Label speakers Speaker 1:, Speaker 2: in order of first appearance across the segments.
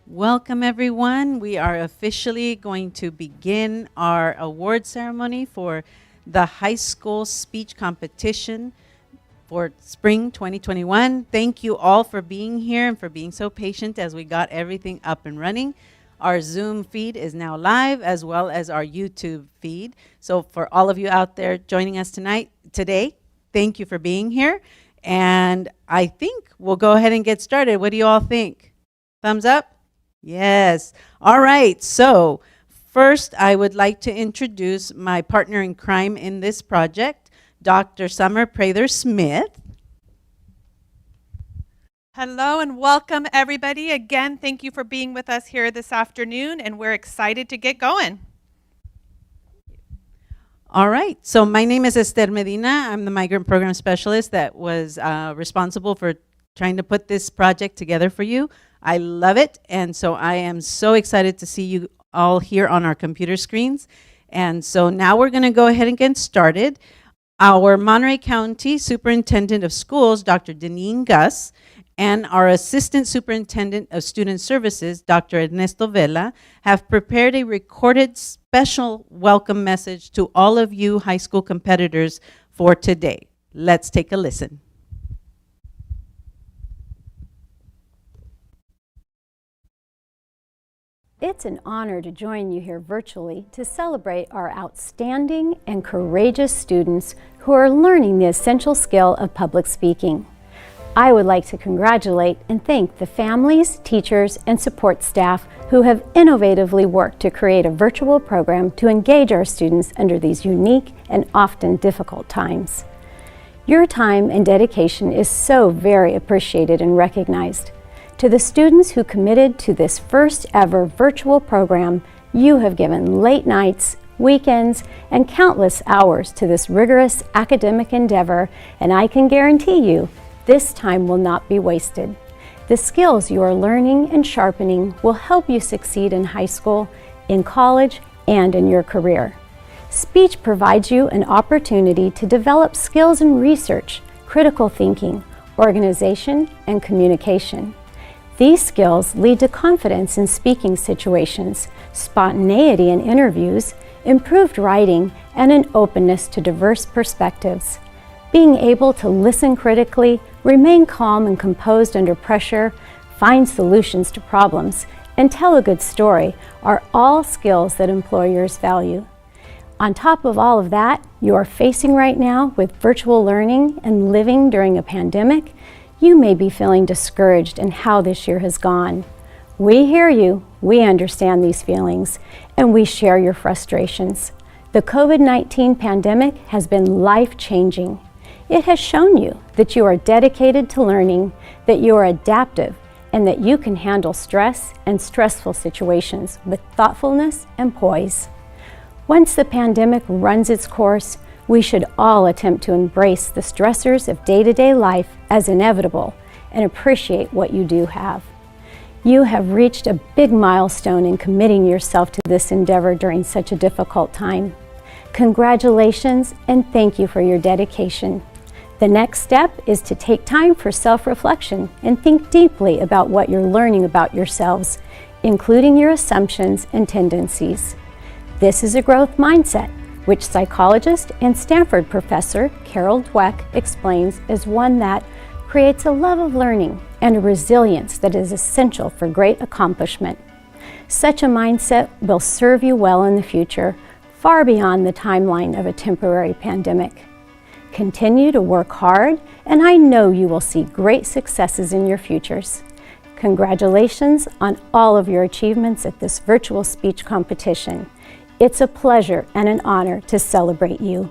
Speaker 1: Welcome everyone. We are officially going to begin our award ceremony for the high school speech competition for spring 2021. Thank you all for being here and for being so patient as we got everything up and running. Our Zoom feed is now live as well as our YouTube feed. So for all of you out there joining us today, thank you for being here. And I think we'll go ahead and get started. What do you all think? Thumbs up? Yes. All right. So first, I would like to introduce my partner in crime in this project, Dr. Summer Prather-Smith.
Speaker 2: Hello and welcome everybody. Again, thank you for being with us here this afternoon, and we're excited to get going.
Speaker 1: All right. So my name is Esther Medina. I'm the Migrant Program Specialist that was responsible for trying to put this project together for you. I love it, and so I am so excited to see you all here on our computer screens. And so now we're going to go ahead and get started. Our Monterey County Superintendent of Schools, Dr. Deneen Gus, and our Assistant Superintendent of Student Services, Dr. Ernesto Vela, have prepared a recorded special welcome message to all of you high school competitors for today. Let's take a listen.
Speaker 3: It's an honor to join you here virtually to celebrate our outstanding and courageous students who are learning the essential skill of public speaking. I would like to congratulate and thank the families, teachers, and support staff who have innovatively worked to create a virtual program to engage our students under these unique and often difficult times. Your time and dedication is so very appreciated and recognized. To the students who committed to this first ever virtual program, you have given late nights, weekends, and countless hours to this rigorous academic endeavor, and I can guarantee you, this time will not be wasted. The skills you are learning and sharpening will help you succeed in high school, in college, and in your career. Speech provides you an opportunity to develop skills in research, critical thinking, organization, and communication. These skills lead to confidence in speaking situations, spontaneity in interviews, improved writing, and an openness to diverse perspectives. Being able to listen critically, remain calm and composed under pressure, find solutions to problems, and tell a good story are all skills that employers value. On top of all of that, you are facing right now with virtual learning and living during a pandemic. You may be feeling discouraged in how this year has gone. We hear you, we understand these feelings, and we share your frustrations. The COVID-19 pandemic has been life-changing. It has shown you that you are dedicated to learning, that you are adaptive, and that you can handle stress and stressful situations with thoughtfulness and poise. Once the pandemic runs its course, we should all attempt to embrace the stressors of day-to-day life as inevitable and appreciate what you do have. You have reached a big milestone in committing yourself to this endeavor during such a difficult time. Congratulations and thank you for your dedication. The next step is to take time for self-reflection and think deeply about what you're learning about yourselves, including your assumptions and tendencies. This is a growth mindset, which psychologist and Stanford professor Carol Dweck explains as one that creates a love of learning and a resilience that is essential for great accomplishment. Such a mindset will serve you well in the future, far beyond the timeline of a temporary pandemic. Continue to work hard, and I know you will see great successes in your futures. Congratulations on all of your achievements at this virtual speech competition. It's a pleasure and an honor to celebrate you.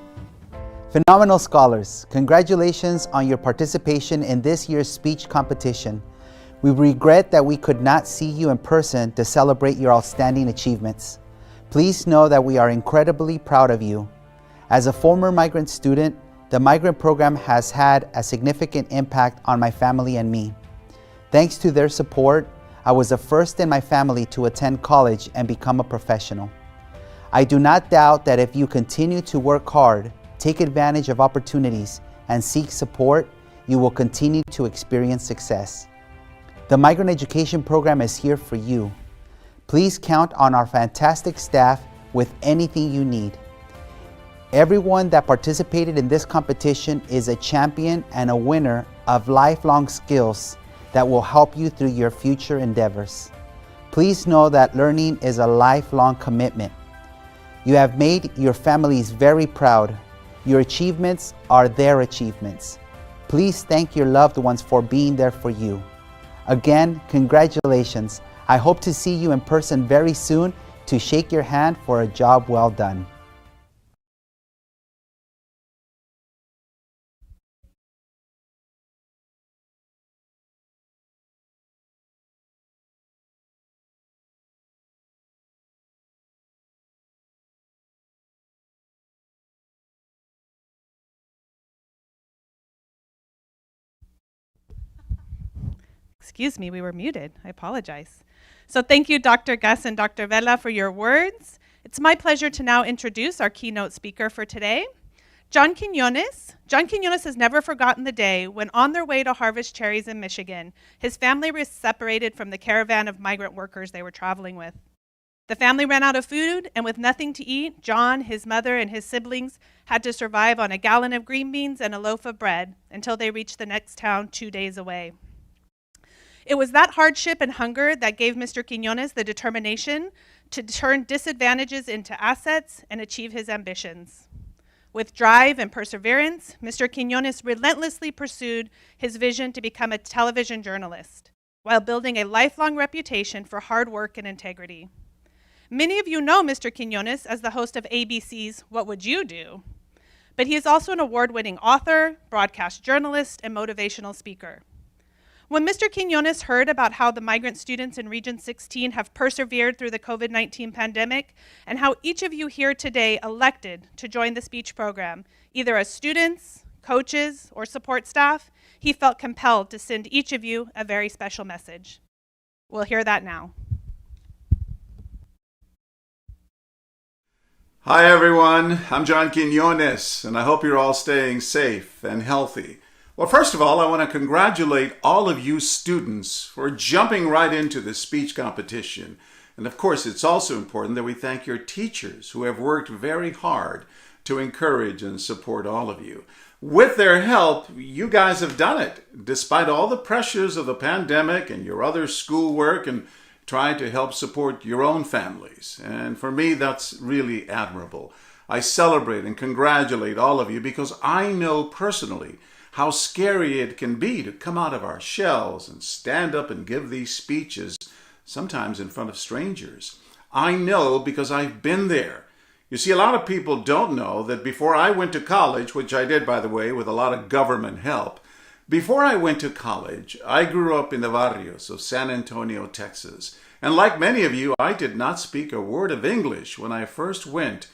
Speaker 4: Phenomenal scholars, congratulations on your participation in this year's speech competition. We regret that we could not see you in person to celebrate your outstanding achievements. Please know that we are incredibly proud of you. As a former migrant student, the Migrant program has had a significant impact on my family and me. Thanks to their support, I was the first in my family to attend college and become a professional. I do not doubt that if you continue to work hard, take advantage of opportunities, and seek support, you will continue to experience success. The Migrant Education Program is here for you. Please count on our fantastic staff with anything you need. Everyone that participated in this competition is a champion and a winner of lifelong skills that will help you through your future endeavors. Please know that learning is a lifelong commitment. You have made your families very proud. Your achievements are their achievements. Please thank your loved ones for being there for you. Again, congratulations. I hope to see you in person very soon to shake your hand for a job well done.
Speaker 2: Excuse me, we were muted. I apologize. So thank you, Dr. Gus and Dr. Vela, for your words. It's my pleasure to now introduce our keynote speaker for today, John Quiñones. John Quiñones has never forgotten the day when, on their way to harvest cherries in Michigan, his family was separated from the caravan of migrant workers they were traveling with. The family ran out of food, and with nothing to eat, John, his mother, and his siblings had to survive on a gallon of green beans and a loaf of bread until they reached the next town 2 days away. It was that hardship and hunger that gave Mr. Quiñones the determination to turn disadvantages into assets and achieve his ambitions. With drive and perseverance, Mr. Quiñones relentlessly pursued his vision to become a television journalist, while building a lifelong reputation for hard work and integrity. Many of you know Mr. Quiñones as the host of ABC's What Would You Do? But he is also an award-winning author, broadcast journalist, and motivational speaker. When Mr. Quiñones heard about how the migrant students in Region 16 have persevered through the COVID-19 pandemic, and how each of you here today elected to join the speech program, either as students, coaches, or support staff, he felt compelled to send each of you a very special message. We'll hear that now.
Speaker 5: Hi everyone, I'm John Quiñones, and I hope you're all staying safe and healthy. Well, first of all, I want to congratulate all of you students for jumping right into the speech competition. And of course, it's also important that we thank your teachers who have worked very hard to encourage and support all of you. With their help, you guys have done it, despite all the pressures of the pandemic and your other schoolwork and trying to help support your own families. And for me, that's really admirable. I celebrate and congratulate all of you because I know personally how scary it can be to come out of our shells and stand up and give these speeches, sometimes in front of strangers. I know because I've been there. You see, a lot of people don't know that before I went to college, which I did, by the way, with a lot of government help, before I went to college, I grew up in the barrios of San Antonio, Texas. And like many of you, I did not speak a word of English when I first went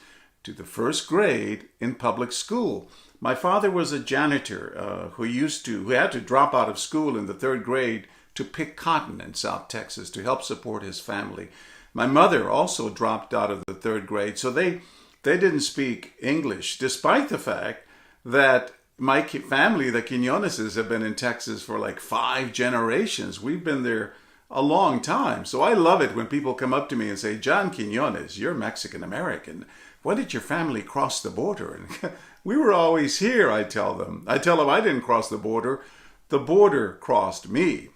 Speaker 5: to the first grade in public school. My father was a janitor who had to drop out of school in the third grade to pick cotton in South Texas to help support his family. My mother also dropped out of the third grade, so they didn't speak English, despite the fact that my family, the Quiñoneses, have been in Texas for like 5 generations. We've been there a long time. So I love it when people come up to me and say, John Quiñones, you're Mexican American. When did your family cross the border? And we were always here, I tell them. I tell them I didn't cross the border crossed me.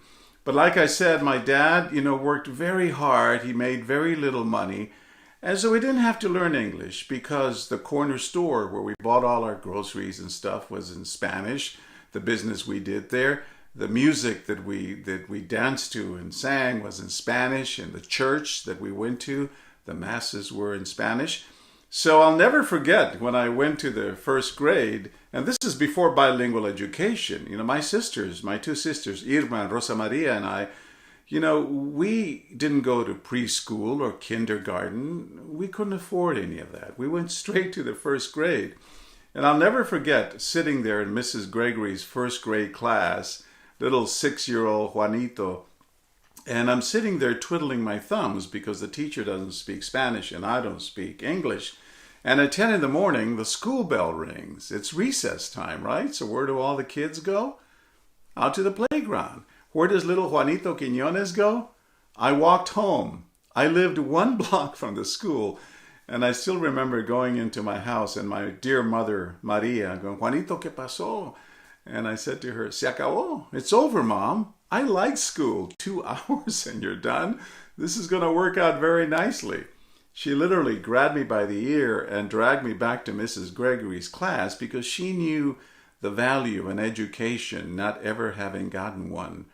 Speaker 5: But like I said, my dad, worked very hard. He made very little money. And so we didn't have to learn English because the corner store where we bought all our groceries and stuff was in Spanish. The business we did there, the music that we danced to and sang was in Spanish, and the church that we went to, the masses were in Spanish. So I'll never forget when I went to the first grade, and this is before bilingual education. My two sisters, Irma and Rosa Maria, and I, we didn't go to preschool or kindergarten. We couldn't afford any of that. We went straight to the first grade. And I'll never forget sitting there in Mrs. Gregory's first grade class, little 6-year-old Juanito, and I'm sitting there twiddling my thumbs because the teacher doesn't speak Spanish and I don't speak English. And at 10 in the morning, the school bell rings. It's recess time, right? So where do all the kids go? Out to the playground, Where does little Juanito Quiñones go? I walked home. I lived 1 block from the school, and I still remember going into my house and my dear mother, Maria, going, Juanito, ¿qué pasó? And I said to her, Se acabó. It's over, Mom. I like school. 2 hours and you're done. This is going to work out very nicely. She literally grabbed me by the ear and dragged me back to Mrs. Gregory's class because she knew the value of an education, not ever having gotten one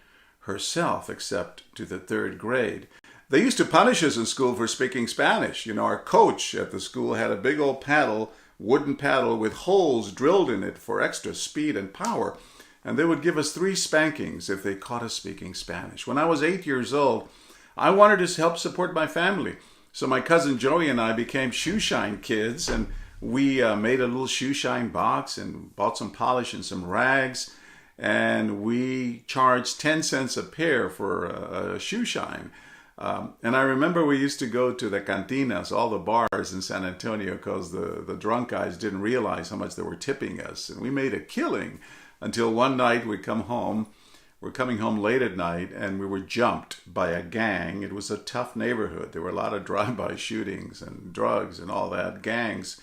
Speaker 5: herself except to the 3rd grade. They used to punish us in school for speaking Spanish. You know, our coach at the school had a big old paddle, wooden paddle with holes drilled in it for extra speed and power. And they would give us 3 spankings if they caught us speaking Spanish. When I was 8 years old, I wanted to help support my family. So my cousin Joey and I became shoe shine kids, and we made a little shoe shine box and bought some polish and some rags. And we charged 10 cents a pair for a shoe shine. And I remember we used to go to the cantinas, all the bars in San Antonio, because the drunk guys didn't realize how much they were tipping us. And we made a killing until one night we're coming home late at night, and we were jumped by a gang. It was a tough neighborhood. There were a lot of drive-by shootings and drugs and all that, gangs.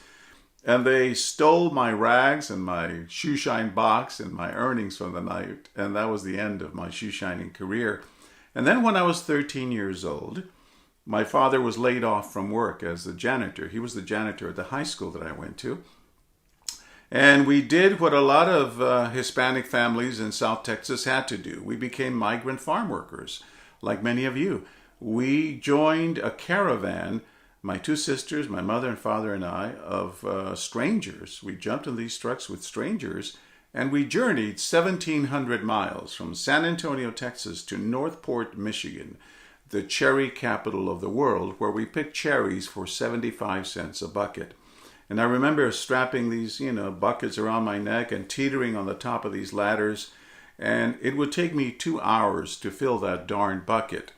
Speaker 5: And they stole my rags and my shoe shine box and my earnings from the night. And that was the end of my shoe shining career. And then when I was 13 years old, my father was laid off from work as the janitor. He was the janitor at the high school that I went to. And we did what a lot of Hispanic families in South Texas had to do. We became migrant farm workers, like many of you. We joined a caravan, my 2 sisters, my mother and father and I, of strangers. We jumped in these trucks with strangers, and we journeyed 1,700 miles from San Antonio, Texas to Northport, Michigan, the cherry capital of the world, where we picked cherries for 75 cents a bucket. And I remember strapping these, buckets around my neck and teetering on the top of these ladders. And it would take me 2 hours to fill that darn bucket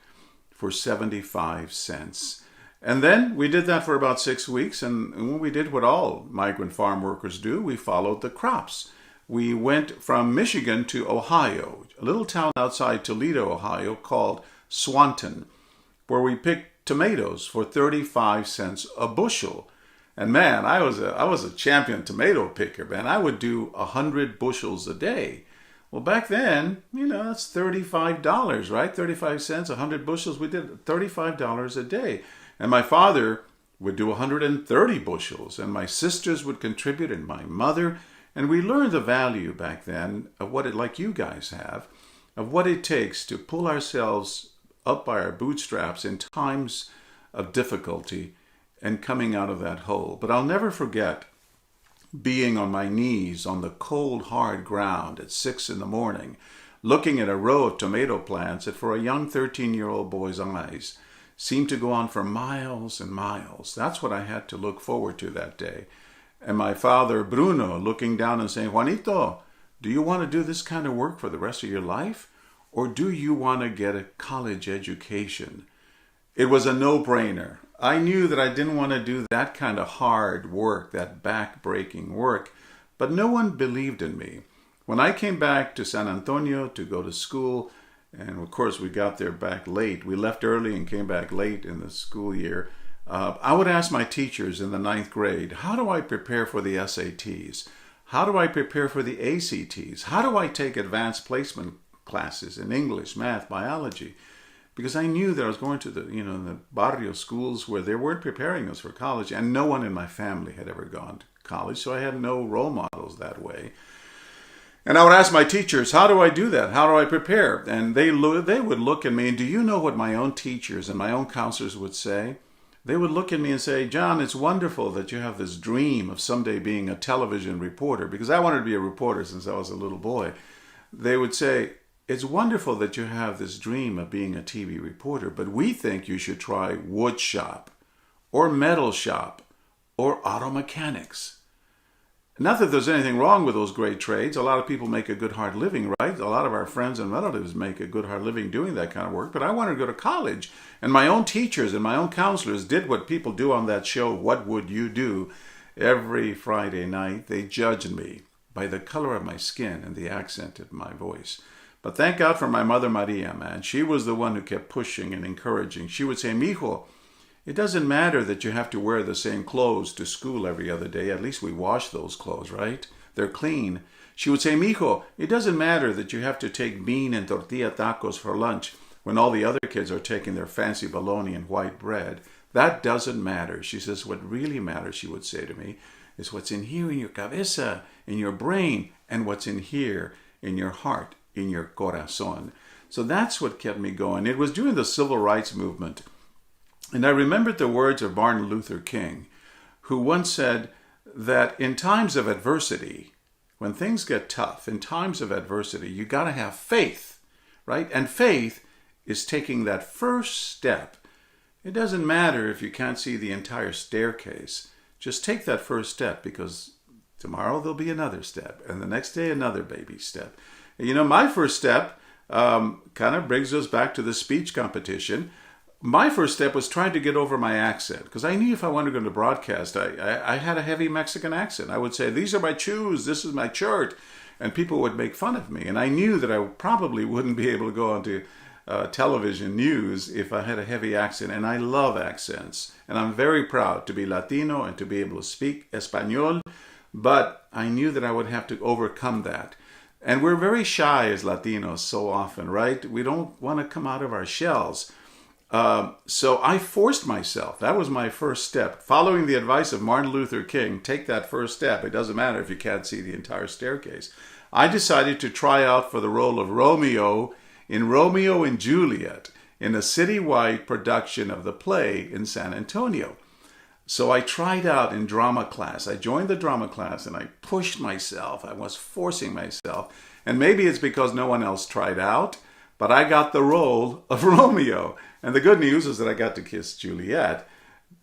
Speaker 5: for 75 cents. And then we did that for about 6 weeks. And we did what all migrant farm workers do. We followed the crops. We went from Michigan to Ohio, a little town outside Toledo, Ohio, called Swanton, where we picked tomatoes for 35 cents a bushel. And man, I was a champion tomato picker, man. I would do 100 bushels a day. Well, back then, that's $35, right? 35 cents, 100 bushels. We did $35 a day. And my father would do 130 bushels, and my sisters would contribute, and my mother. And we learned the value back then of what it, like you guys have, of what it takes to pull ourselves up by our bootstraps in times of difficulty and coming out of that hole. But I'll never forget being on my knees on the cold, hard ground at 6 a.m, looking at a row of tomato plants that for a young 13-year-old boy's eyes seemed to go on for miles and miles. That's what I had to look forward to that day. And my father, Bruno, looking down and saying, Juanito, do you want to do this kind of work for the rest of your life? Or do you want to get a college education? It was a no-brainer. I knew that I didn't want to do that kind of hard work, that back-breaking work, but no one believed in me. When I came back to San Antonio to go to school, and of course we got there back late, we left early and came back late in the school year, I would ask my teachers in the 9th grade, how do I prepare for the SATs? How do I prepare for the ACTs? How do I take advanced placement classes in English, math, biology? Because I knew that I was going to the barrio schools where they weren't preparing us for college, and no one in my family had ever gone to college, so I had no role models that way. And I would ask my teachers, how do I do that? How do I prepare? And they would look at me, and do you know what my own teachers and my own counselors would say? They would look at me and say, John, it's wonderful that you have this dream of someday being a television reporter, because I wanted to be a reporter since I was a little boy. They would say, it's wonderful that you have this dream of being a TV reporter, but we think you should try wood shop or metal shop or auto mechanics. Not that there's anything wrong with those great trades. A lot of people make a good hard living, right? A lot of our friends and relatives make a good hard living doing that kind of work, but I wanted to go to college. And my own teachers and my own counselors did what people do on that show, What Would You Do? Every Friday night, they judged me by the color of my skin and the accent of my voice. But thank God for my mother Maria, man. She was the one who kept pushing and encouraging. She would say, "Mijo, it doesn't matter that you have to wear the same clothes to school every other day. At least we wash those clothes, right? They're clean." She would say, "Mijo, it doesn't matter that you have to take bean and tortilla tacos for lunch when all the other kids are taking their fancy bologna and white bread. That doesn't matter." She says, "What really matters," she would say to me, "is what's in here in your cabeza, in your brain, and what's in here in your heart, in your corazón." So that's what kept me going. It was during the Civil Rights Movement. And I remembered the words of Martin Luther King, who once said that in times of adversity, when things get tough, in times of adversity, you got to have faith, right? And faith is taking that first step. It doesn't matter if you can't see the entire staircase. Just take that first step, because tomorrow there'll be another step, and the next day another baby step. You know, my first step kind of brings us back to the speech competition. My first step was trying to get over my accent, because I knew if I wanted to go to broadcast, I had a heavy Mexican accent. I would say, "These are my shoes, this is my shirt," and people would make fun of me. And I knew that I probably wouldn't be able to go onto television news if I had a heavy accent. And I love accents. And I'm very proud to be Latino and to be able to speak Espanol. But I knew that I would have to overcome that. And we're very shy as Latinos so often, right? We don't want to come out of our shells. So I forced myself. That was my first step. Following the advice of Martin Luther King, take that first step. It doesn't matter if you can't see the entire staircase. I decided to try out for the role of Romeo in Romeo and Juliet, in a citywide production of the play in San Antonio. So I tried out in drama class. I joined the drama class and I pushed myself. I was forcing myself. And maybe it's because no one else tried out, but I got the role of Romeo. And the good news is that I got to kiss Juliet,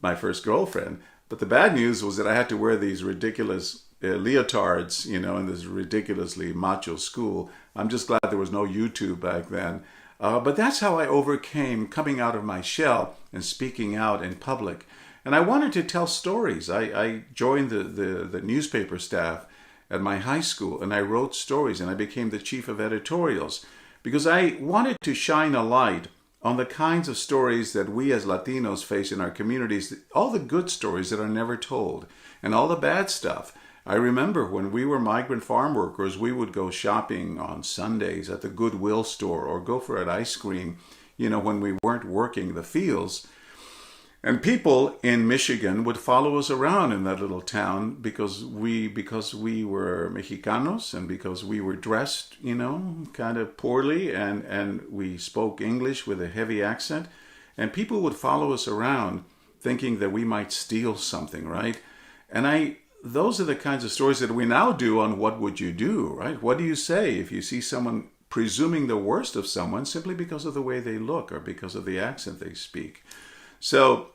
Speaker 5: my first girlfriend. But the bad news was that I had to wear these ridiculous leotards, you know, in this ridiculously macho school. I'm just glad there was no YouTube back then. But that's how I overcame coming out of my shell and speaking out in public. And I wanted to tell stories. I joined the newspaper staff at my high school, and I wrote stories, and I became the chief of editorials because I wanted to shine a light on the kinds of stories that we as Latinos face in our communities, all the good stories that are never told, and all the bad stuff. I remember when we were migrant farm workers, we would go shopping on Sundays at the Goodwill store or go for an ice cream, you know, when we weren't working the fields. And people in Michigan would follow us around in that little town because we were Mexicanos and because we were dressed, you know, kind of poorly, and we spoke English with a heavy accent. And people would follow us around thinking that we might steal something, right? And those are the kinds of stories that we now do on What Would You Do, right? What do you say if you see someone presuming the worst of someone simply because of the way they look or because of the accent they speak? So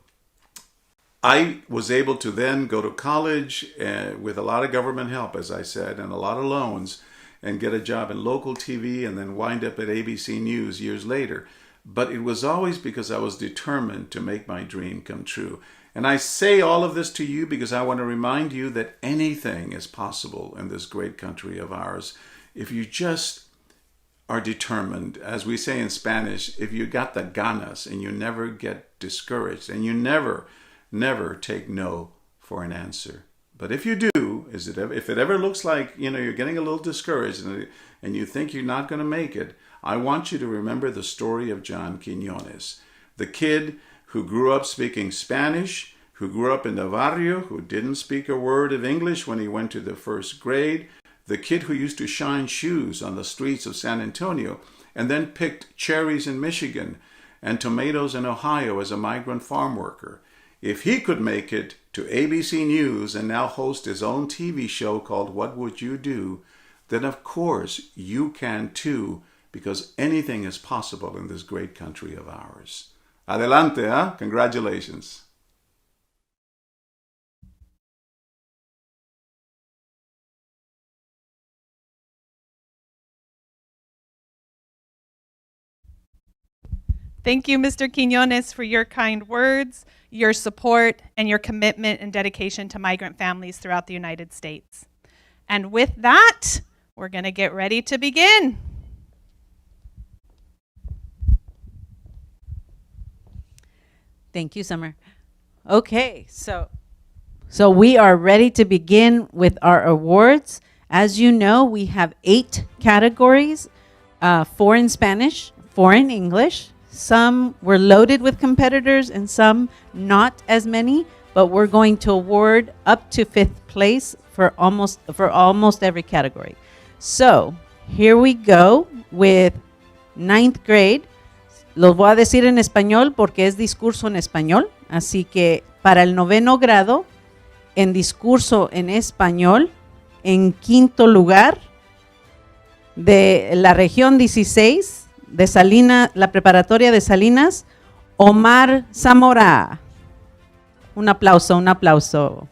Speaker 5: I was able to then go to college with a lot of government help, as I said, and a lot of loans, and get a job in local TV and then wind up at ABC News years later. But it was always because I was determined to make my dream come true. And I say all of this to you because I want to remind you that anything is possible in this great country of ours if you just are determined. As we say in Spanish, if you got the ganas and you never get discouraged and you never take no for an answer. But if you do, if it ever looks like, you know, you're getting a little discouraged and you think you're not going to make it, I want you to remember the story of John Quiñones, the kid who grew up speaking Spanish, who grew up in the barrio, who didn't speak a word of English when he went to the first grade, the kid who used to shine shoes on the streets of San Antonio, and then picked cherries in Michigan and tomatoes in Ohio as a migrant farm worker. If he could make it to ABC News and now host his own TV show called What Would You Do, then of course you can too, because anything is possible in this great country of ours. Adelante, huh? Congratulations.
Speaker 2: Thank you, Mr. Quiñones, for your kind words, your support, and your commitment and dedication to migrant families throughout the United States. And with that, we're going to get ready to begin.
Speaker 1: Thank you, Summer. Okay, so we are ready to begin with our awards. As you know, we have 8 categories, 4 in Spanish, 4 in English. Some were loaded with competitors and some not as many, but we're going to award up to 5th place for almost every category. So, here we go with 9th grade. Los voy a decir en español porque es discurso en español. Así que para el 9º grado, en discurso en español, en 5º lugar, de la región 16, de Salinas, la preparatoria de Salinas, Omar Zamora. Un aplauso, un aplauso.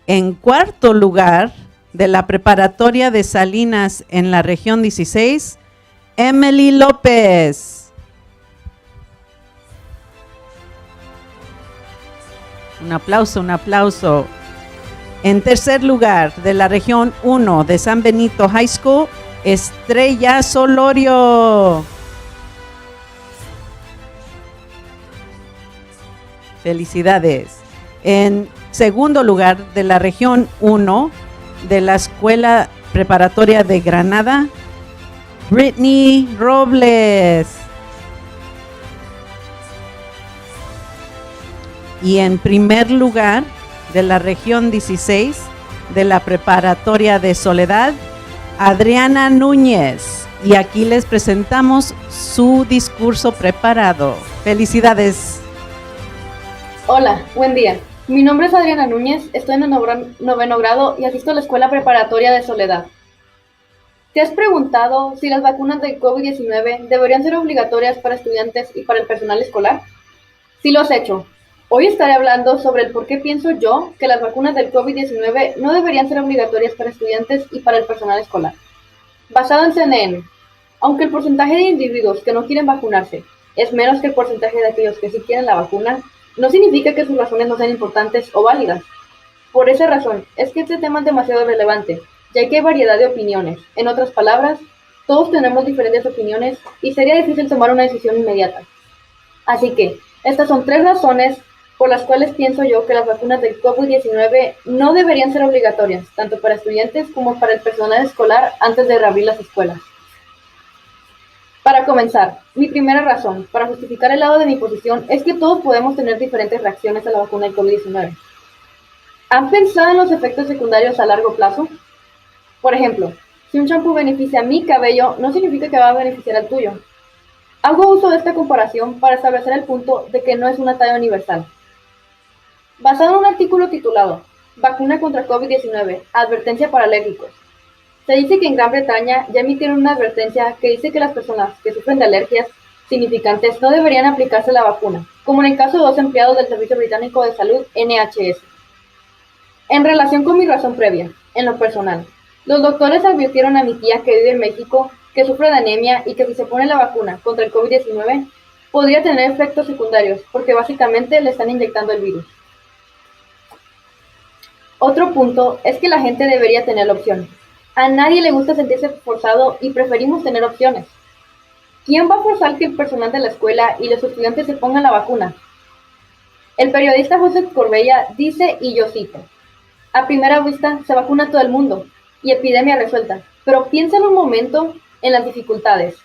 Speaker 1: En 4º lugar, de la preparatoria de Salinas en la región 16, Emily López. Un aplauso, un aplauso. En 3er lugar, de la región 1 de San Benito High School, Estrella Solorio. Felicidades. En 2º lugar, de la región 1 de la Escuela Preparatoria de Granada, Brittany Robles. Y en 1er lugar, de la región 16 de la Preparatoria de Soledad, Adriana Núñez. Y aquí les presentamos su discurso preparado. Felicidades.
Speaker 6: Hola, buen día. Mi nombre es Adriana Núñez, estoy en el 9º grado y asisto a la Escuela Preparatoria de Soledad. ¿Te has preguntado si las vacunas del COVID-19 deberían ser obligatorias para estudiantes y para el personal escolar? Sí lo has hecho. Hoy estaré hablando sobre el por qué pienso yo que las vacunas del COVID-19 no deberían ser obligatorias para estudiantes y para el personal escolar. Basado en CNN, aunque el porcentaje de individuos que no quieren vacunarse es menos que el porcentaje de aquellos que sí quieren la vacuna, no significa que sus razones no sean importantes o válidas. Por esa razón, es que este tema es demasiado relevante, ya que hay variedad de opiniones. En otras palabras, todos tenemos diferentes opiniones y sería difícil tomar una decisión inmediata. Así que, estas son 3 razones por las cuales pienso yo que las vacunas del COVID-19 no deberían ser obligatorias, tanto para estudiantes como para el personal escolar antes de reabrir las escuelas. Para comenzar, mi primera razón para justificar el lado de mi posición es que todos podemos tener diferentes reacciones a la vacuna del COVID-19. ¿Han pensado en los efectos secundarios a largo plazo? Por ejemplo, si un champú beneficia a mi cabello, no significa que va a beneficiar al tuyo. Hago uso de esta comparación para establecer el punto de que no es una talla universal. Basado en un artículo titulado Vacuna contra COVID-19, advertencia para alérgicos, se dice que en Gran Bretaña ya emitieron una advertencia que dice que las personas que sufren de alergias significantes no deberían aplicarse la vacuna, como en el caso de 2 empleados del Servicio Británico de Salud, NHS. En relación con mi razón previa, en lo personal, los doctores advirtieron a mi tía que vive en México que sufre de anemia y que si se pone la vacuna contra el COVID-19 podría tener efectos secundarios porque básicamente le están inyectando el virus. Otro punto es que la gente debería tener la opción. A nadie le gusta sentirse forzado y preferimos tener opciones. ¿Quién va a forzar que el personal de la escuela y los estudiantes se pongan la vacuna? El periodista José Corbella dice, y yo cito, a primera vista se vacuna todo el mundo y epidemia resuelta, pero piensa en un momento en las dificultades.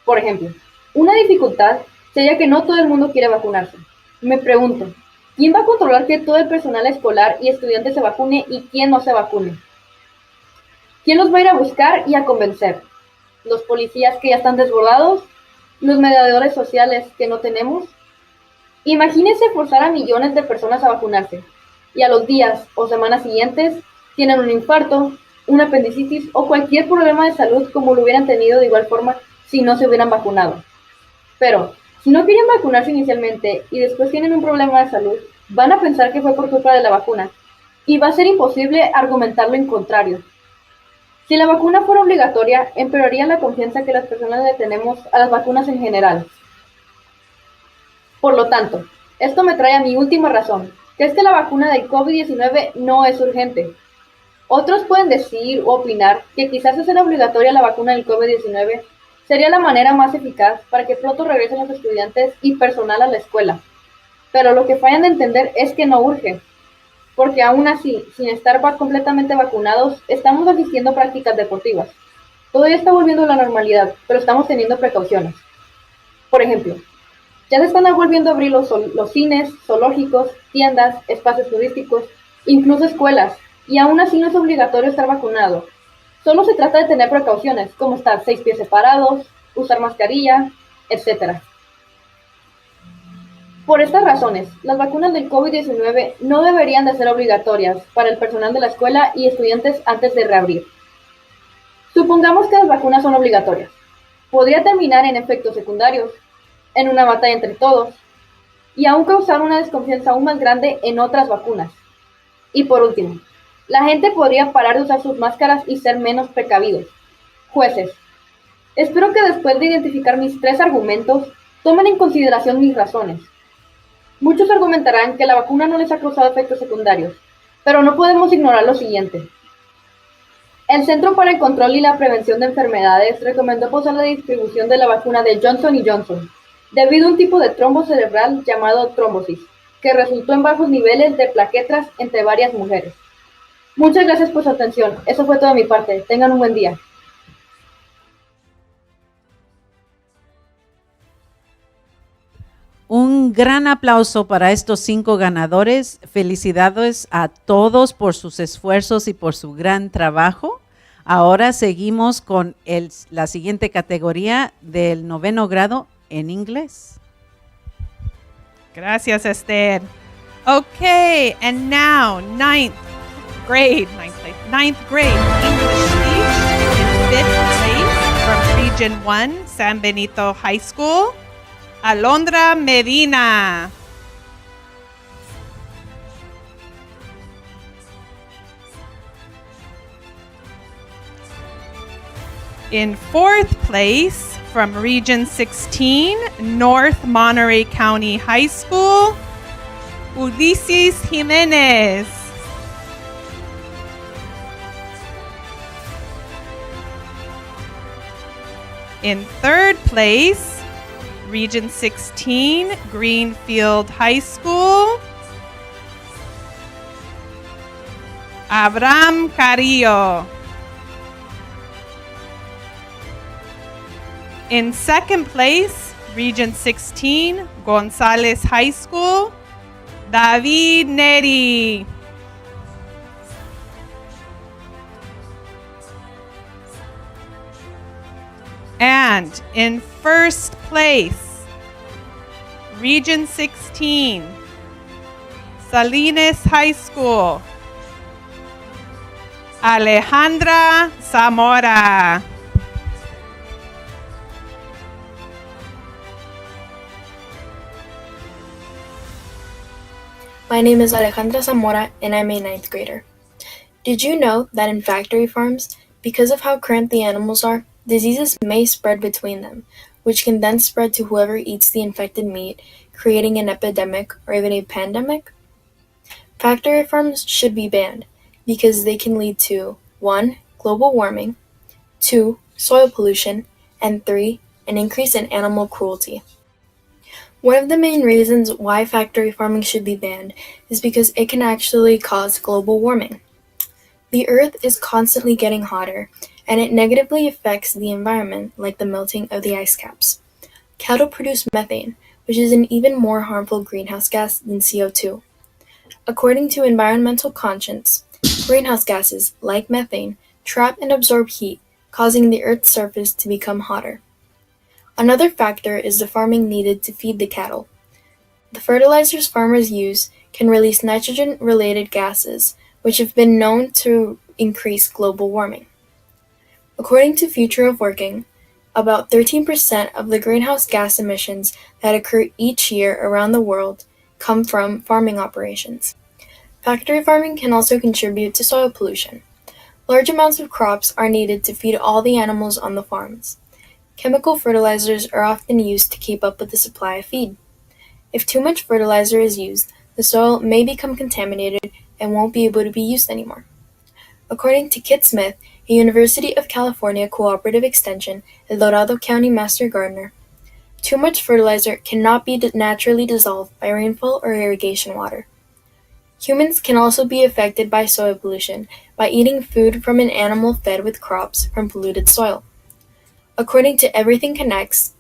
Speaker 6: Por ejemplo, una dificultad sería que no todo el mundo quiere vacunarse. Me pregunto, ¿quién va a controlar que todo el personal escolar y estudiante se vacune y quién no se vacune? ¿Quién los va a ir a buscar y a convencer? ¿Los policías que ya están desbordados? ¿Los mediadores sociales que no tenemos? Imagínense forzar a millones de personas a vacunarse y a los días o semanas siguientes tienen un infarto, una apendicitis o cualquier problema de salud como lo hubieran tenido de igual forma si no se hubieran vacunado. Pero, si no quieren vacunarse inicialmente y después tienen un problema de salud, van a pensar que fue por culpa de la vacuna y va a ser imposible argumentar lo contrario. Si la vacuna fuera obligatoria, empeoraría la confianza que las personas le tenemos a las vacunas en general. Por lo tanto, esto me trae a mi última razón, que es que la vacuna del COVID-19 no es urgente. Otros pueden decir o opinar que quizás hacer obligatoria la vacuna del COVID-19 sería la manera más eficaz para que pronto regresen los estudiantes y personal a la escuela. Pero lo que fallan de entender es que no urge, porque aún así, sin estar completamente vacunados, estamos asistiendo a prácticas deportivas. Todo ya está volviendo a la normalidad, pero estamos teniendo precauciones. Por ejemplo, ya se están volviendo a abrir los cines, zoológicos, tiendas, espacios turísticos, incluso escuelas, y aún así no es obligatorio estar vacunado. Solo se trata de tener precauciones, como estar 6 pies separados, usar mascarilla, etc. Por estas razones, las vacunas del COVID-19 no deberían de ser obligatorias para el personal de la escuela y estudiantes antes de reabrir. Supongamos que las vacunas son obligatorias. Podría terminar en efectos secundarios, en una batalla entre todos, y aún causar una desconfianza aún más grande en otras vacunas. Y por último, la gente podría parar de usar sus máscaras y ser menos precavidos. Jueces, espero que después de identificar mis 3 argumentos, tomen en consideración mis razones. Muchos argumentarán que la vacuna no les ha causado efectos secundarios, pero no podemos ignorar lo siguiente. El Centro para el Control y la Prevención de Enfermedades recomendó pausar la distribución de la vacuna de Johnson & Johnson, debido a un tipo de trombo cerebral llamado trombosis, que resultó en bajos niveles de plaquetas entre varias mujeres. Muchas gracias por su atención. Eso fue todo de mi parte. Tengan un buen día.
Speaker 1: Un gran aplauso para estos 5 ganadores. Felicidades a todos por sus esfuerzos y por su gran trabajo. Ahora seguimos con la siguiente categoría del 9º grado en inglés.
Speaker 2: Gracias, Esther. Okay, and now ninth grade English speech in 5th place from Region 1, San Benito High School, Alondra Medina. In 4th place from Region 16, North Monterey County High School, Ulises Jimenez. In 3rd place, Region 16, Greenfield High School, Abraham Carrillo. In 2nd place, Region 16, Gonzales High School, David Neri. And in 1st place, Region 16, Salinas High School, Alejandra Zamora.
Speaker 7: My name is Alejandra Zamora and I'm a 9th grader. Did you know that in factory farms, because of how cramped the animals are, diseases may spread between them, which can then spread to whoever eats the infected meat, creating an epidemic or even a pandemic? Factory farms should be banned because they can lead to 1. Global warming, 2. Soil pollution, and 3. An increase in animal cruelty. One of the main reasons why factory farming should be banned is because it can actually cause global warming. The Earth is constantly getting hotter, and it negatively affects the environment like the melting of the ice caps. Cattle produce methane, which is an even more harmful greenhouse gas than CO2. According to Environmental Conscience, greenhouse gases, like methane, trap and absorb heat, causing the Earth's surface to become hotter. Another factor is the farming needed to feed the cattle. The fertilizers farmers use can release nitrogen-related gases, which have been known to increase global warming. According to Future of Working, about 13% of the greenhouse gas emissions that occur each year around the world come from farming operations. Factory farming can also contribute to soil pollution. Large amounts of crops are needed to feed all the animals on the farms. Chemical fertilizers are often used to keep up with the supply of feed. If too much fertilizer is used, the soil may become contaminated and won't be able to be used anymore. According to Kit Smith, a University of California Cooperative Extension, El Dorado County Master Gardener, too much fertilizer cannot be naturally dissolved by rainfall or irrigation water. Humans can also be affected by soil pollution by eating food from an animal fed with crops from polluted soil. According to Everything Connects,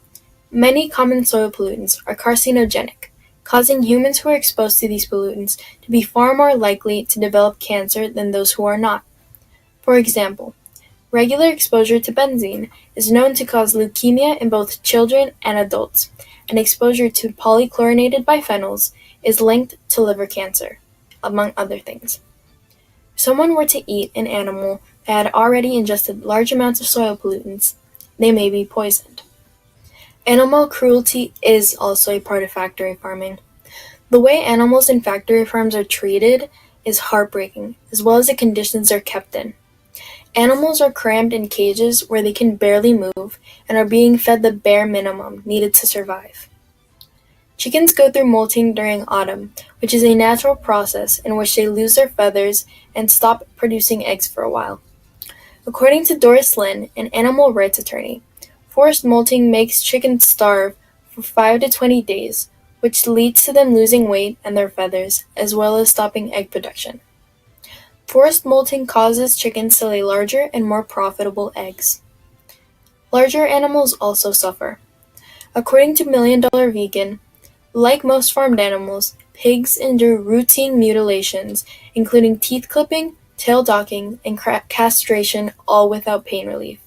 Speaker 7: many common soil pollutants are carcinogenic, causing humans who are exposed to these pollutants to be far more likely to develop cancer than those who are not. For example, regular exposure to benzene is known to cause leukemia in both children and adults, and exposure to polychlorinated biphenyls is linked to liver cancer, among other things. If someone were to eat an animal that had already ingested large amounts of soil pollutants, they may be poisoned. Animal cruelty is also a part of factory farming. The way animals in factory farms are treated is heartbreaking, as well as the conditions they're kept in. Animals are crammed in cages where they can barely move and are being fed the bare minimum needed to survive. Chickens go through molting during autumn, which is a natural process in which they lose their feathers and stop producing eggs for a while. According to Doris Lynn, an animal rights attorney, forced molting makes chickens starve for 5 to 20 days, which leads to them losing weight and their feathers, as well as stopping egg production. Forced molting causes chickens to lay larger and more profitable eggs. Larger animals also suffer. According to Million Dollar Vegan, like most farmed animals, pigs endure routine mutilations, including teeth clipping, tail docking, and castration, all without pain relief.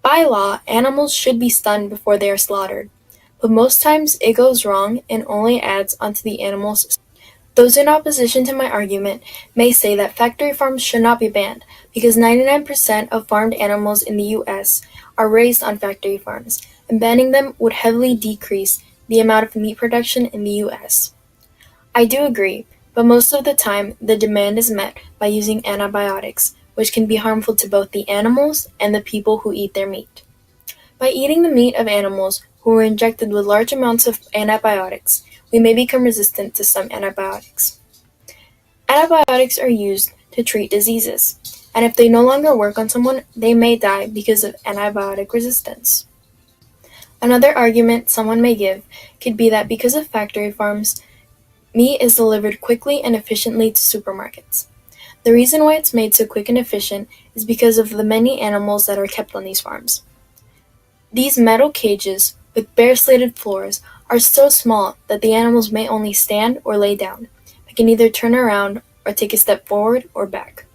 Speaker 7: By law, animals should be stunned before they are slaughtered, but most times it goes wrong and only adds onto the animal's. Those in opposition to my argument may say that factory farms should not be banned because 99% of farmed animals in the U.S. are raised on factory farms, and banning them would heavily decrease the amount of meat production in the U.S. I do agree, but most of the time the demand is met by using antibiotics, which can be harmful to both the animals and the people who eat their meat. By eating the meat of animals who were injected with large amounts of antibiotics, we may become resistant to some antibiotics. Antibiotics are used to treat diseases, and if they no longer work on someone, they may die because of antibiotic resistance. Another argument someone may give could be that because of factory farms, meat is delivered quickly and efficiently to supermarkets. The reason why it's made so quick and efficient is because of the many animals that are kept on these farms. These metal cages with bare slated floors are so small that the animals may only stand or lay down, but can either turn around or take a step forward or back.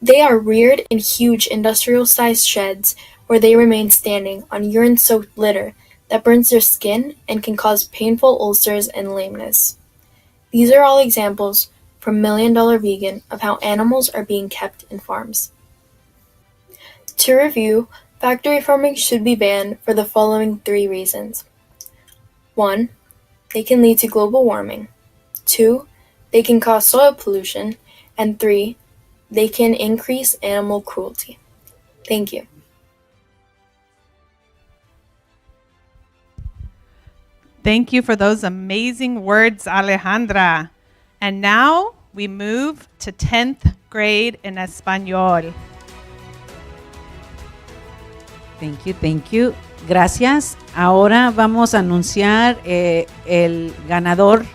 Speaker 7: They are reared in huge industrial-sized sheds where they remain standing on urine-soaked litter that burns their skin and can cause painful ulcers and lameness. These are all examples from Million Dollar Vegan of how animals are being kept in farms. To review, factory farming should be banned for the following 3 reasons. 1. They can lead to global warming. 2. They can cause soil pollution. And 3. They can increase animal cruelty. Thank you.
Speaker 2: Thank you for those amazing words, Alejandra. And now we move to 10th grade in Español.
Speaker 1: Thank you. Gracias. Ahora vamos a anunciar el ganador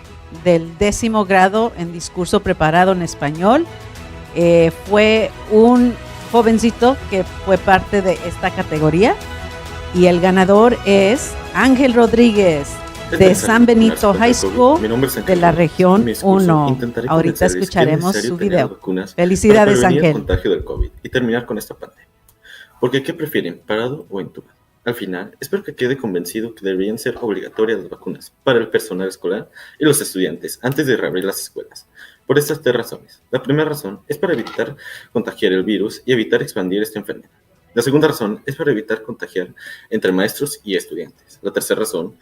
Speaker 1: del 10º grado en discurso preparado en español. Fue un jovencito que fue parte de esta categoría y el ganador es Ángel Rodríguez de San Benito High School de la región 1. Ahorita escucharemos su video. Felicidades, Ángel.
Speaker 8: El contagio del COVID y terminar con esta pandemia. Porque ¿qué prefieren, parado o intubado? Al final, espero que quede convencido que deberían ser obligatorias las vacunas para el personal escolar y los estudiantes antes de reabrir las escuelas. Por estas 3 razones. La primera razón es para evitar contagiar el virus y evitar expandir esta enfermedad. La segunda razón es para evitar contagiar entre maestros y estudiantes. La tercera razón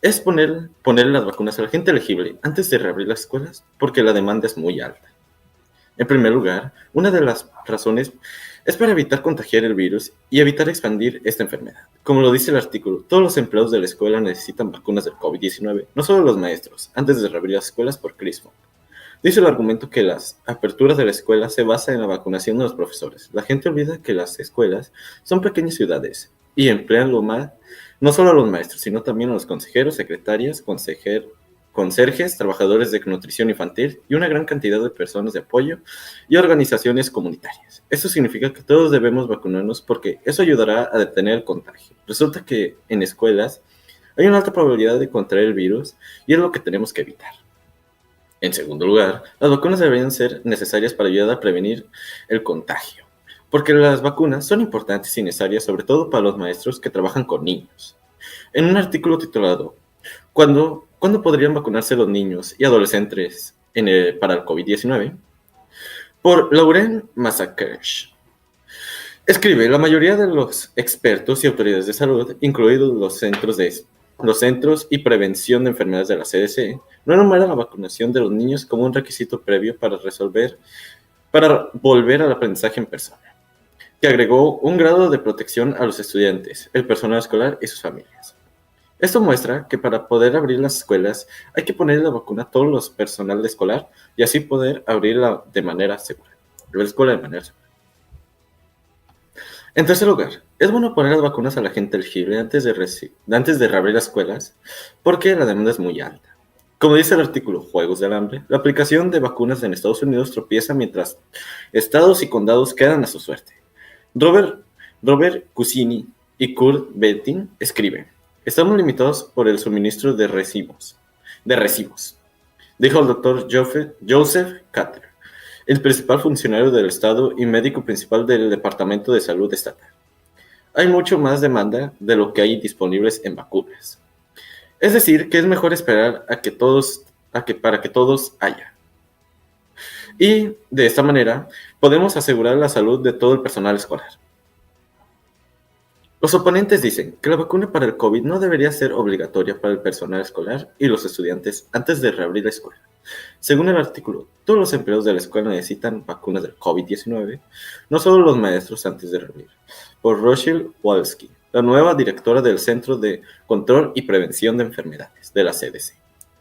Speaker 8: es ponerle las vacunas a la gente elegible antes de reabrir las escuelas porque la demanda es muy alta. En primer lugar, una de las razones es para evitar contagiar el virus y evitar expandir esta enfermedad. Como lo dice el artículo, todos los empleados de la escuela necesitan vacunas del COVID-19, no solo los maestros, antes de reabrir las escuelas por Chris Funk. Dice el argumento que las aperturas de la escuela se basan en la vacunación de los profesores. La gente olvida que las escuelas son pequeñas ciudades y emplean no solo a los maestros, sino también a los consejeros, secretarias, conserjes, trabajadores de nutrición infantil y una gran cantidad de personas de apoyo y organizaciones comunitarias. Esto significa que todos debemos vacunarnos porque eso ayudará a detener el contagio. Resulta que en escuelas hay una alta probabilidad de contraer el virus y es lo que tenemos que evitar. En segundo lugar, las vacunas deberían ser necesarias para ayudar a prevenir el contagio, porque las vacunas son importantes y necesarias sobre todo para los maestros que trabajan con niños. En un artículo titulado ¿Cuándo podrían vacunarse los niños y adolescentes para el COVID-19? Por Lauren Massakersh. Escribe, la mayoría de los expertos y autoridades de salud, incluidos los centros y prevención de enfermedades de la CDC, no enumeran la vacunación de los niños como un requisito previo para volver al aprendizaje en persona, que agregó un grado de protección a los estudiantes, el personal escolar y sus familias. Esto muestra que para poder abrir las escuelas hay que poner la vacuna a todo el personal escolar y así poder abrirla de manera segura. La escuela de manera segura. En tercer lugar, es bueno poner las vacunas a la gente elegible antes de reabrir las escuelas porque la demanda es muy alta. Como dice el artículo Juegos del Hambre, la aplicación de vacunas en Estados Unidos tropieza mientras estados y condados quedan a su suerte. Robert Cusini y Kurt Betting escriben, estamos limitados por el suministro de recibos, dijo el doctor Joseph Cutter, el principal funcionario del Estado y médico principal del Departamento de Salud Estatal. Hay mucho más demanda de lo que hay disponibles en vacunas. Es decir, que es mejor esperar para que todos haya. Y de esta manera podemos asegurar la salud de todo el personal escolar. Los oponentes dicen que la vacuna para el COVID no debería ser obligatoria para el personal escolar y los estudiantes antes de reabrir la escuela. Según el artículo, todos los empleados de la escuela necesitan vacunas del COVID-19, no solo los maestros antes de reabrir. Por Rochelle Walensky, la nueva directora del Centro de Control y Prevención de Enfermedades de la CDC,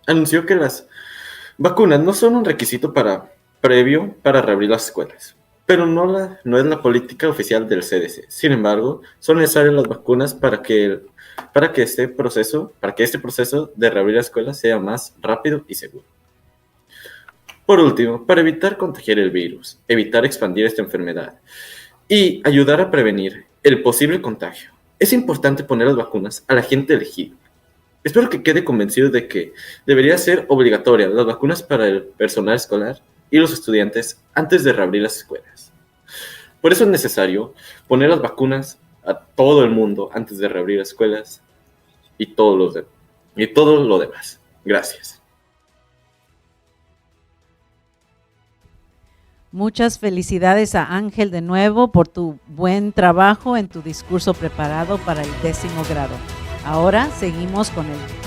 Speaker 8: anunció que las vacunas no son un requisito previo para reabrir las escuelas, pero no es la política oficial del CDC. Sin embargo, son necesarias las vacunas para que este proceso de reabrir la escuela sea más rápido y seguro. Por último, para evitar contagiar el virus, evitar expandir esta enfermedad y ayudar a prevenir el posible contagio, es importante poner las vacunas a la gente elegible. Espero que quede convencido de que debería ser obligatoria las vacunas para el personal escolar y los estudiantes antes de reabrir las escuelas. Por eso es necesario poner las vacunas a todo el mundo antes de reabrir las escuelas y todo lo demás. Gracias.
Speaker 1: Muchas felicidades a Ángel de nuevo por tu buen trabajo en tu discurso preparado para el 10º grado. Ahora seguimos con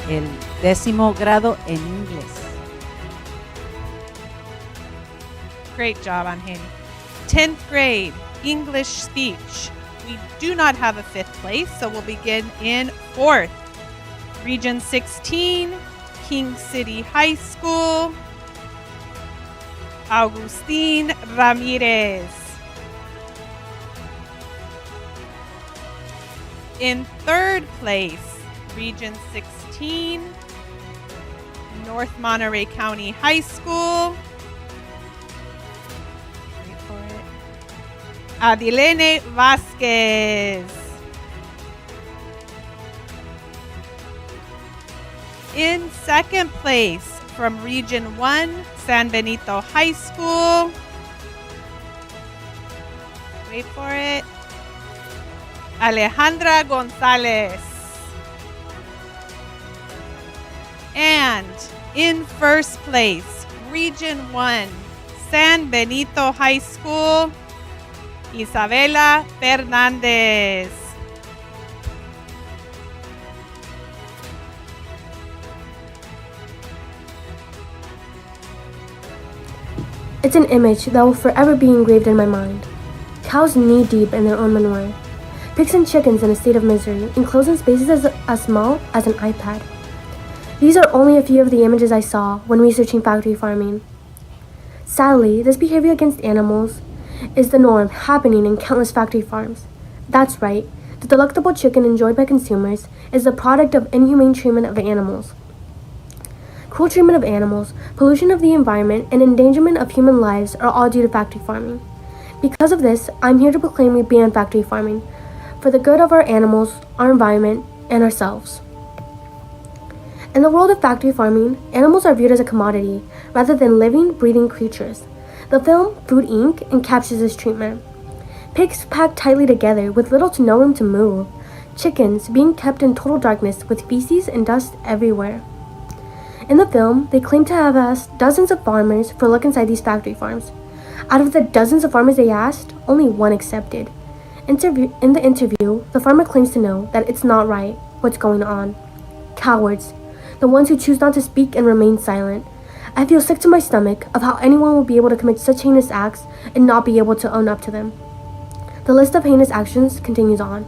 Speaker 1: el 10º grado en inglés.
Speaker 2: Great job, Angel. 10th grade, English speech. We do not have a 5th place, so we'll begin in 4th. Region 16, King City High School. Agustin Ramirez. In 3rd place, Region 16, North Monterey County High School. Wait for it. Adilene Vasquez. In 2nd place, from Region 1, San Benito High School. Wait for it. Alejandra Gonzalez. And in 1st place, Region 1, San Benito High School, Isabela Fernandez.
Speaker 9: It's an image that will forever be engraved in my mind. Cows knee-deep in their own manure. Pigs and chickens in a state of misery, enclosed in spaces as small as an iPad. These are only a few of the images I saw when researching factory farming. Sadly, this behavior against animals is the norm happening in countless factory farms. That's right, the delectable chicken enjoyed by consumers is the product of inhumane treatment of animals. Cruel treatment of animals, pollution of the environment, and endangerment of human lives are all due to factory farming. Because of this, I'm here to proclaim we ban factory farming for the good of our animals, our environment, and ourselves. In the world of factory farming, animals are viewed as a commodity rather than living, breathing creatures. The film Food Inc. encapsulates this treatment. Pigs packed tightly together with little to no room to move. Chickens being kept in total darkness with feces and dust everywhere. In the film, they claim to have asked dozens of farmers for a look inside these factory farms. Out of the dozens of farmers they asked, only one accepted. In the interview, the farmer claims to know that it's not right what's going on. Cowards, the ones who choose not to speak and remain silent. I feel sick to my stomach of how anyone will be able to commit such heinous acts and not be able to own up to them. The list of heinous actions continues on.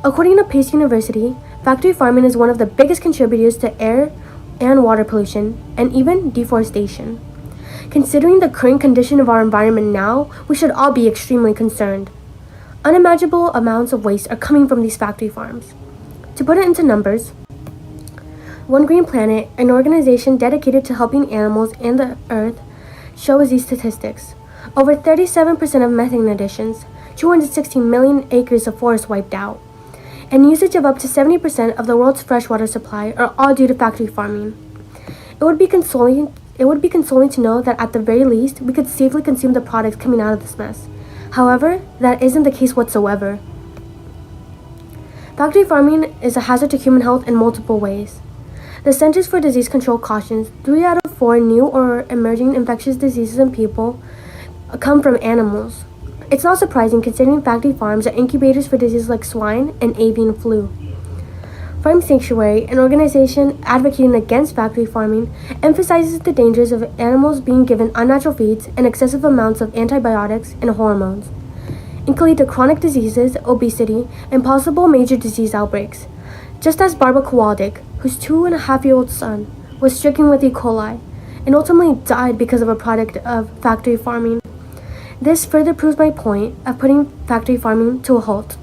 Speaker 9: According to Pace University, factory farming is one of the biggest contributors to air and water pollution, and even deforestation. Considering the current condition of our environment now, we should all be extremely concerned. Unimaginable amounts of waste are coming from these factory farms. To put it into numbers, One Green Planet, an organization dedicated to helping animals and the earth, shows these statistics. Over 37% of methane emissions, 216 million acres of forest wiped out, and usage of up to 70% of the world's freshwater supply are all due to factory farming. It would be consoling to know that at the very least, we could safely consume the products coming out of this mess. However, that isn't the case whatsoever. Factory farming is a hazard to human health in multiple ways. The Centers for Disease Control cautions 3 out of 4 new or emerging infectious diseases in people come from animals. It's not surprising considering factory farms are incubators for diseases like swine and avian flu. Farm Sanctuary, an organization advocating against factory farming, emphasizes the dangers of animals being given unnatural feeds and excessive amounts of antibiotics and hormones. It can lead to chronic diseases, obesity, and possible major disease outbreaks. Just as Barbara Kowalczyk, whose 2.5-year-old son was stricken with E. coli and ultimately died because of a product of factory farming. This further proves my point of putting factory farming to a halt.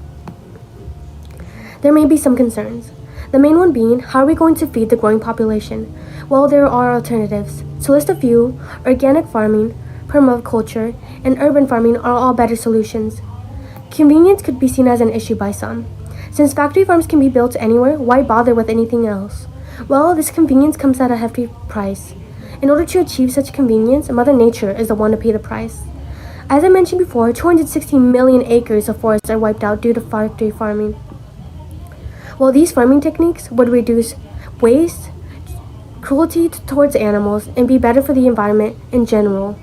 Speaker 9: There may be some concerns. The main one being, how are we going to feed the growing population? Well, there are alternatives. To list a few, organic farming, permaculture, and urban farming are all better solutions. Convenience could be seen as an issue by some. Since factory farms can be built anywhere, why bother with anything else? Well, this convenience comes at a hefty price. In order to achieve such convenience, Mother Nature is the one to pay the price. As I mentioned before, 216 million acres of forests are wiped out due to factory farming. While these farming techniques would reduce waste, cruelty towards animals, and be better for the environment in general.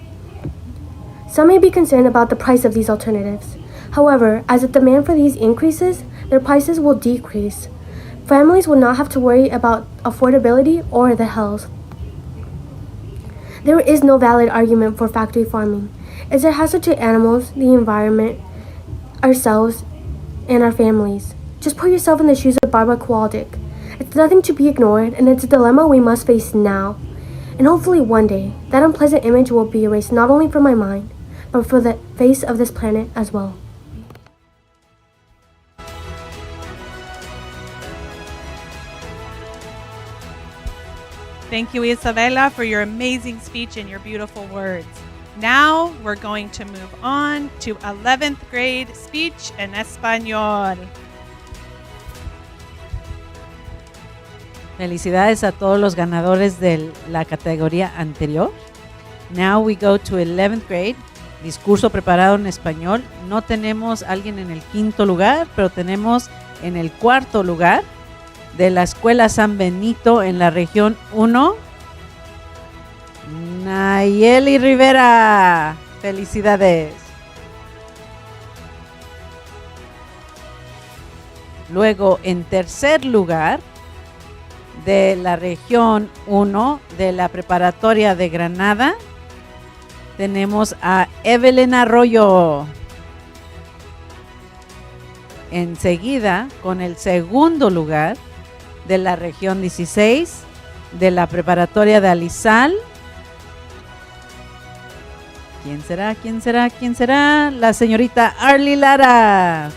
Speaker 9: Some may be concerned about the price of these alternatives. However, as the demand for these increases, their prices will decrease. Families will not have to worry about affordability or the health. There is no valid argument for factory farming. It's a hazard to animals, the environment, ourselves, and our families. Just put yourself in the shoes of Barbara Kowalczyk. It's nothing to be ignored, and it's a dilemma we must face now. And hopefully one day, that unpleasant image will be erased not only from my mind, but from the face of this planet as well.
Speaker 2: Thank you, Isabella, for your amazing speech and your beautiful words. Now we're going to move on to 11th grade speech en español.
Speaker 1: Felicidades a todos los ganadores de la categoría anterior. Now we go to 11th grade. Discurso preparado en español. No tenemos a alguien en el 5º lugar, pero tenemos en el 4º lugar de la Escuela San Benito en la región 1. Nayeli Rivera. Felicidades. Luego, en tercer lugar, de la región 1 de la preparatoria de Granada, tenemos a Evelyn Arroyo. Enseguida, con el segundo lugar de la región 16 de la preparatoria de Alizal, ¿Quién será? ¿Quién será? ¿Quién será? La señorita Arly Lara.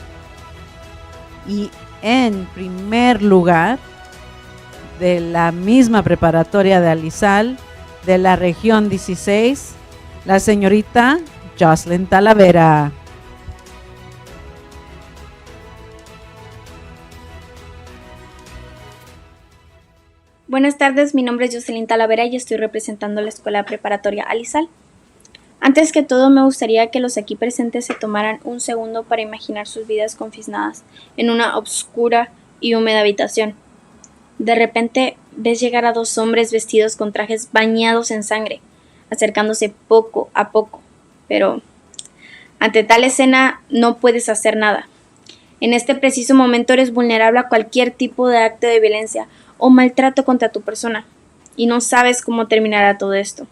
Speaker 1: Y en primer lugar, de la misma preparatoria de Alizal, de la región 16, la señorita Jocelyn Talavera.
Speaker 10: Buenas tardes, mi nombre es Jocelyn Talavera y estoy representando a la Escuela Preparatoria Alizal. Antes que todo, me gustaría que los aquí presentes se tomaran un segundo para imaginar sus vidas confinadas en una oscura y húmeda habitación. De repente, ves llegar a dos hombres vestidos con trajes bañados en sangre, acercándose poco a poco. Pero, ante tal escena, no puedes hacer nada. En este preciso momento eres vulnerable a cualquier tipo de acto de violencia o maltrato contra tu persona, y no sabes cómo terminará todo esto.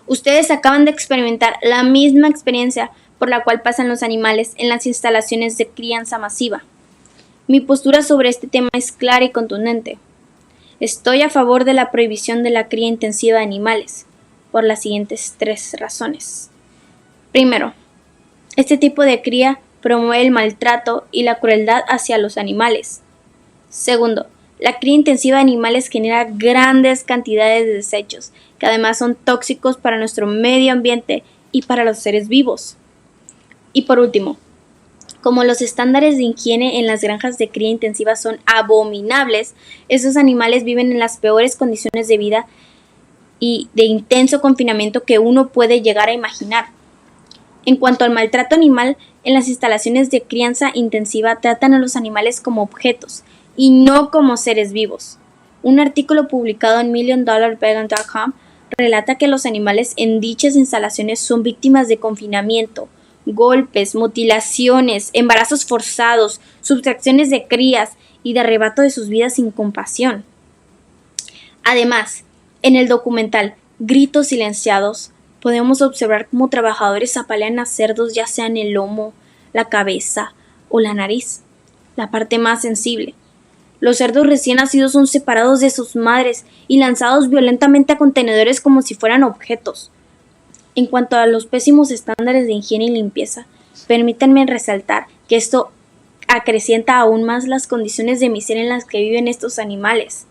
Speaker 10: Ustedes acaban de experimentar la misma experiencia por la cual pasan los animales en las instalaciones de crianza masiva. Mi postura sobre este tema es clara y contundente. Estoy a favor de la prohibición de la cría intensiva de animales, por las siguientes 3 razones. Primero, este tipo de cría promueve el maltrato y la crueldad hacia los animales. Segundo, la cría intensiva de animales genera grandes cantidades de desechos, que además son tóxicos para nuestro medio ambiente y para los seres vivos. Y por último, como los estándares de higiene en las granjas de cría intensiva son abominables, esos animales viven en las peores condiciones de vida y de intenso confinamiento que uno puede llegar a imaginar. En cuanto al maltrato animal, en las instalaciones de crianza intensiva tratan a los animales como objetos y no como seres vivos. Un artículo publicado en milliondollarvegan.com relata que los animales en dichas instalaciones son víctimas de confinamiento, golpes, mutilaciones, embarazos forzados, sustracciones de crías y de arrebato de sus vidas sin compasión. Además, en el documental Gritos silenciados, podemos observar cómo trabajadores apalean a cerdos ya sea en el lomo, la cabeza o la nariz, la parte más sensible. Los cerdos recién nacidos son separados de sus madres y lanzados violentamente a contenedores como si fueran objetos. En cuanto a los pésimos estándares de higiene y limpieza, permítanme resaltar que esto acrecienta aún más las condiciones de miseria en las que viven estos animales.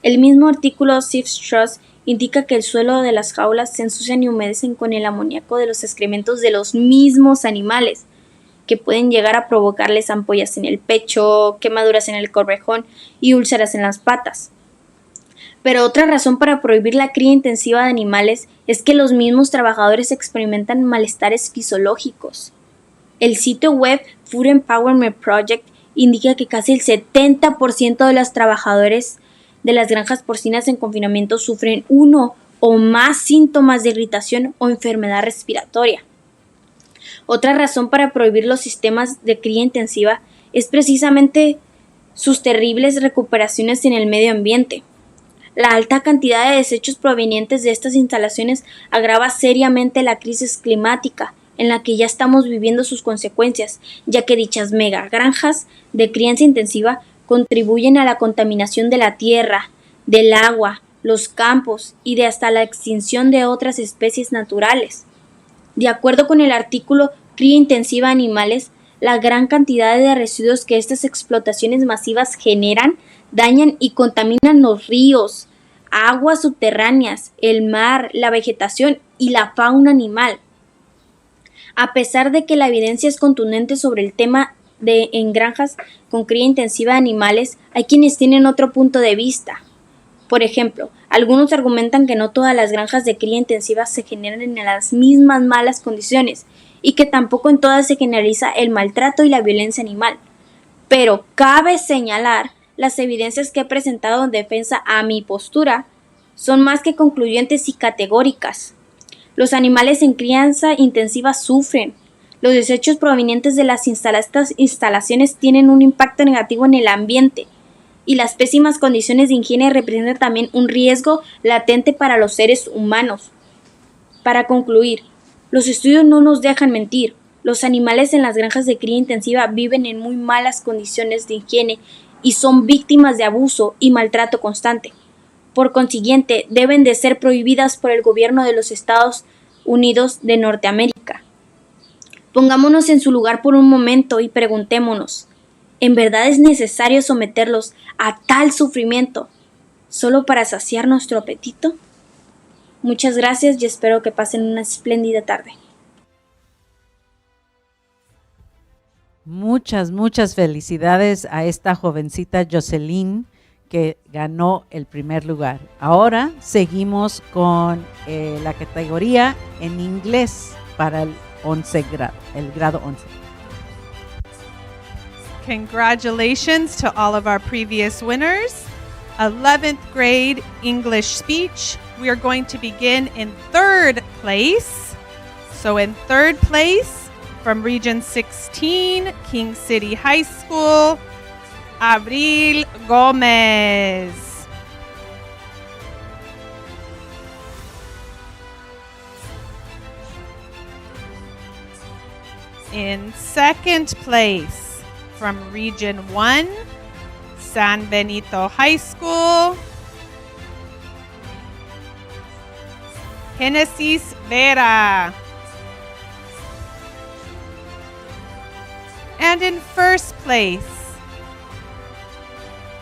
Speaker 10: El mismo artículo Sif's Trust indica que el suelo de las jaulas se ensucian y humedecen con el amoníaco de los excrementos de los mismos animales, que pueden llegar a provocarles ampollas en el pecho, quemaduras en el corvejón y úlceras en las patas. Pero otra razón para prohibir la cría intensiva de animales es que los mismos trabajadores experimentan malestares fisiológicos. El sitio web Food Empowerment Project indica que casi el 70% de los trabajadores de las granjas porcinas en confinamiento sufren uno o más síntomas de irritación o enfermedad respiratoria. Otra razón para prohibir los sistemas de cría intensiva es precisamente sus terribles recuperaciones en el medio ambiente. La alta cantidad de desechos provenientes de estas instalaciones agrava seriamente la crisis climática en la que ya estamos viviendo sus consecuencias, ya que dichas megagranjas de crianza intensiva contribuyen a la contaminación de la tierra, del agua, los campos y de hasta la extinción de otras especies naturales. De acuerdo con el artículo Cría intensiva de animales, la gran cantidad de residuos que estas explotaciones masivas generan dañan y contaminan los ríos, aguas subterráneas, el mar, la vegetación y la fauna animal. A pesar de que la evidencia es contundente sobre el tema en granjas con cría intensiva de animales, hay quienes tienen otro punto de vista. Por ejemplo, algunos argumentan que no todas las granjas de cría intensiva se generan en las mismas malas condiciones y que tampoco en todas se generaliza el maltrato y la violencia animal. Pero cabe señalar, las evidencias que he presentado en defensa a mi postura son más que concluyentes y categóricas. Los animales en crianza intensiva sufren. Los desechos provenientes de las instalaciones tienen un impacto negativo en el ambiente. Y las pésimas condiciones de higiene representan también un riesgo latente para los seres humanos. Para concluir, los estudios no nos dejan mentir. Los animales en las granjas de cría intensiva viven en muy malas condiciones de higiene y son víctimas de abuso y maltrato constante. Por consiguiente, deben de ser prohibidas por el gobierno de los estados Unidos de Norteamérica. Pongámonos en su lugar por un momento y preguntémonos, ¿en verdad es necesario someterlos a tal sufrimiento solo para saciar nuestro apetito? Muchas gracias y espero que pasen una espléndida tarde.
Speaker 1: Muchas felicidades a esta jovencita Jocelyn que ganó el primer lugar. Ahora seguimos con la categoría en inglés para el 11 grado, el grado 11.
Speaker 2: Congratulations to all of our previous winners. 11th grade English speech. We are going to begin in third place. So in third place, from Region 16, King City High School, Abril Gomez. In second place, from Region 1, San Benito High School, Genesis Vera. And in first place,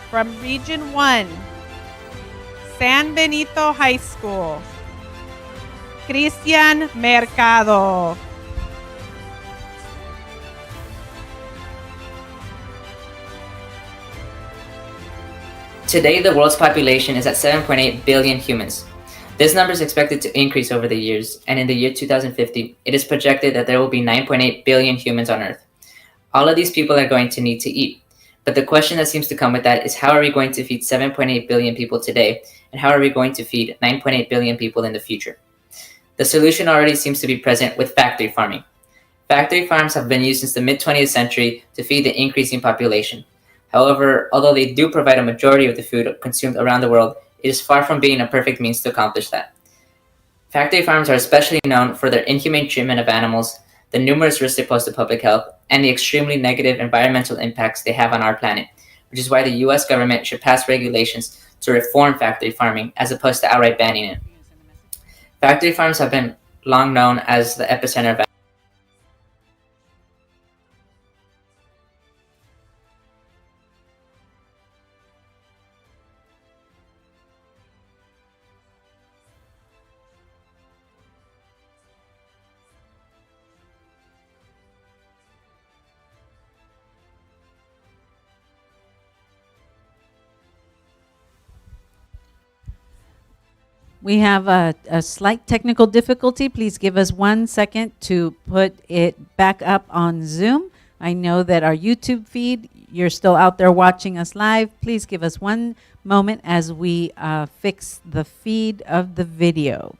Speaker 2: from Region 1, San Benito High School, Cristian Mercado.
Speaker 11: Today, the world's population is at 7.8 billion humans. This number is expected to increase over the years, and in the year 2050, it is projected that there will be 9.8 billion humans on Earth. All of these people are going to need to eat. But the question that seems to come with that is, how are we going to feed 7.8 billion people today, and how are we going to feed 9.8 billion people in the future? The solution already seems to be present with factory farming. Factory farms have been used since the mid-20th century to feed the increasing population. However, although they do provide a majority of the food consumed around the world, it is far from being a perfect means to accomplish that. Factory farms are especially known for their inhumane treatment of animals, the numerous risks they pose to public health, and the extremely negative environmental impacts they have on our planet, which is why the US government should pass regulations to reform factory farming as opposed to outright banning it. Factory farms have been long known as the epicenter of
Speaker 1: We have a slight technical difficulty. Please give us 1 second to put it back up on Zoom. I know that our YouTube feed, you're still out there watching us live. Please give us 1 moment as we fix the feed of the video.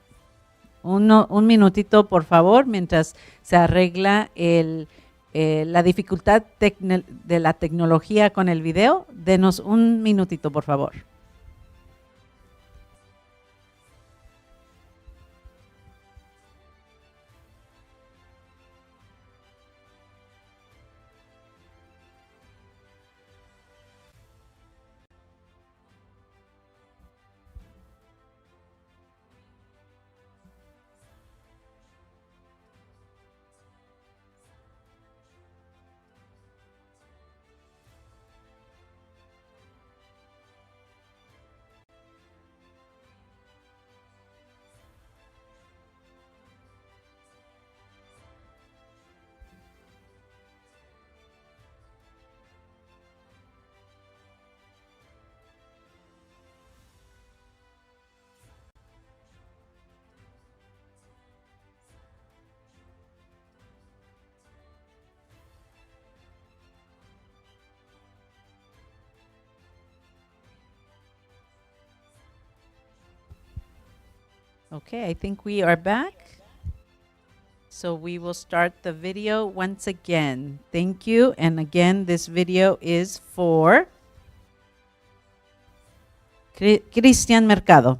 Speaker 1: Un minutito, por favor, mientras se arregla la dificultad de la tecnología con el video. Denos un minutito, por favor. Okay, I think we are back. So we will start the video once again. Thank you. And again, this video is for Cristian Mercado.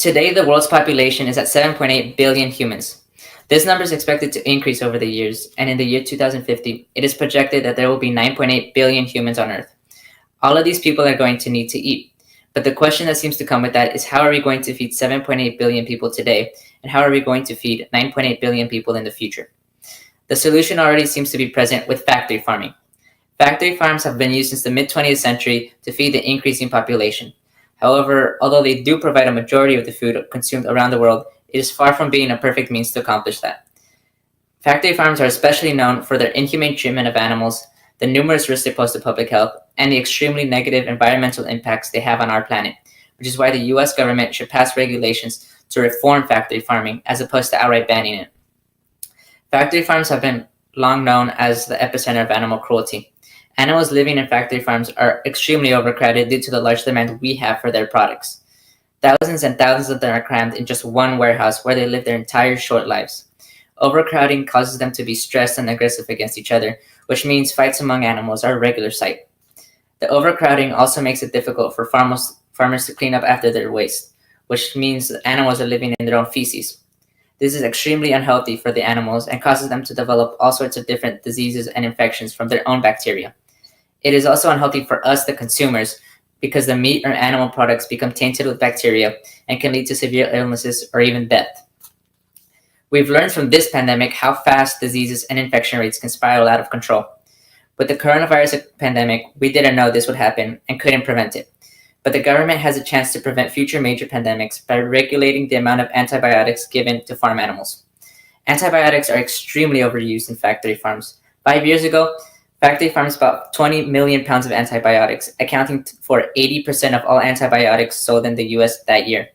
Speaker 11: Today, the world's population is at 7.8 billion humans. This number is expected to increase over the years, and in the year 2050, it is projected that there will be 9.8 billion humans on Earth. All of these people are going to need to eat. But the question that seems to come with that is, how are we going to feed 7.8 billion people today, and how are we going to feed 9.8 billion people in the future? The solution already seems to be present with factory farming. Factory farms have been used since the mid-20th century to feed the increasing population. However, although they do provide a majority of the food consumed around the world, it is far from being a perfect means to accomplish that. Factory farms are especially known for their inhumane treatment of animals, the numerous risks they pose to public health, and the extremely negative environmental impacts they have on our planet, which is why the US government should pass regulations to reform factory farming as opposed to outright banning it. Factory farms have been long known as the epicenter of animal cruelty. Animals living in factory farms are extremely overcrowded due to the large demand we have for their products. Thousands and thousands of them are crammed in just one warehouse where they live their entire short lives. Overcrowding causes them to be stressed and aggressive against each other, which means fights among animals are a regular sight. The overcrowding also makes it difficult for farmers to clean up after their waste, which means the animals are living in their own feces. This is extremely unhealthy for the animals and causes them to develop all sorts of different diseases and infections from their own bacteria. It is also unhealthy for us, the consumers, because the meat or animal products become tainted with bacteria and can lead to severe illnesses or even death. We've learned from this pandemic how fast diseases and infection rates can spiral out of control. With the coronavirus pandemic, we didn't know this would happen and couldn't prevent it. But the government has a chance to prevent future major pandemics by regulating the amount of antibiotics given to farm animals. Antibiotics are extremely overused in factory farms. 5 years ago, factory farms bought 20 million pounds of antibiotics, accounting for 80% of all antibiotics sold in the US that year.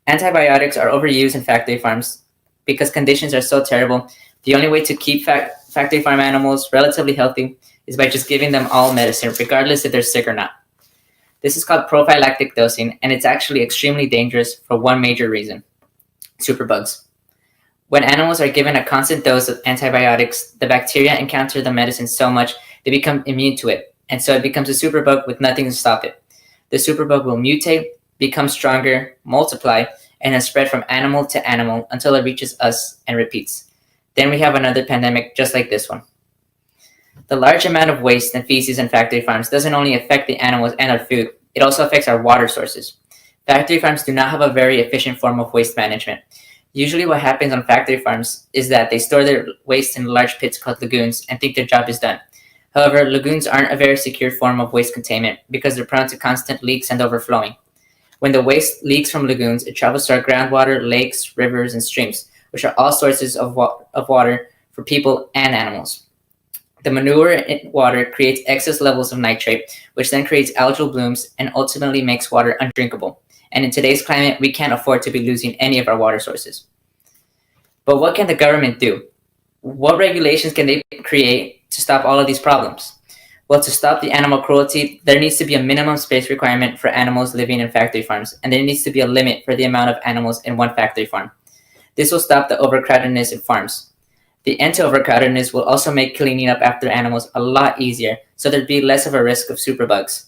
Speaker 11: Antibiotics are overused in factory farms because conditions are so terrible. The only way to keep factory farm animals relatively healthy is by just giving them all medicine, regardless if they're sick or not. This is called prophylactic dosing, and it's actually extremely dangerous for one major reason: superbugs. When animals are given a constant dose of antibiotics, the bacteria encounter the medicine so much they become immune to it, and so it becomes a superbug with nothing to stop it. The superbug will mutate, become stronger, multiply, and then spread from animal to animal until it reaches us and repeats. Then we have another pandemic just like this one. The large amount of waste and feces in factory farms doesn't only affect the animals and our food, it also affects our water sources. Factory farms do not have a very efficient form of waste management. Usually what happens on factory farms is that they store their waste in large pits called lagoons and think their job is done. However, lagoons aren't a very secure form of waste containment because they're prone to constant leaks and overflowing. When the waste leaks from lagoons, it travels to our groundwater, lakes, rivers, and streams, which are all sources of water for people and animals. The manure in water creates excess levels of nitrate, which then creates algal blooms and ultimately makes water undrinkable. And in today's climate, we can't afford to be losing any of our water sources. But what can the government do? What regulations can they create to stop all of these problems? Well, to stop the animal cruelty, there needs to be a minimum space requirement for animals living in factory farms, and there needs to be a limit for the amount of animals in one factory farm. This will stop the overcrowdedness in farms. The end to overcrowdedness will also make cleaning up after animals a lot easier, so there'd be less of a risk of superbugs.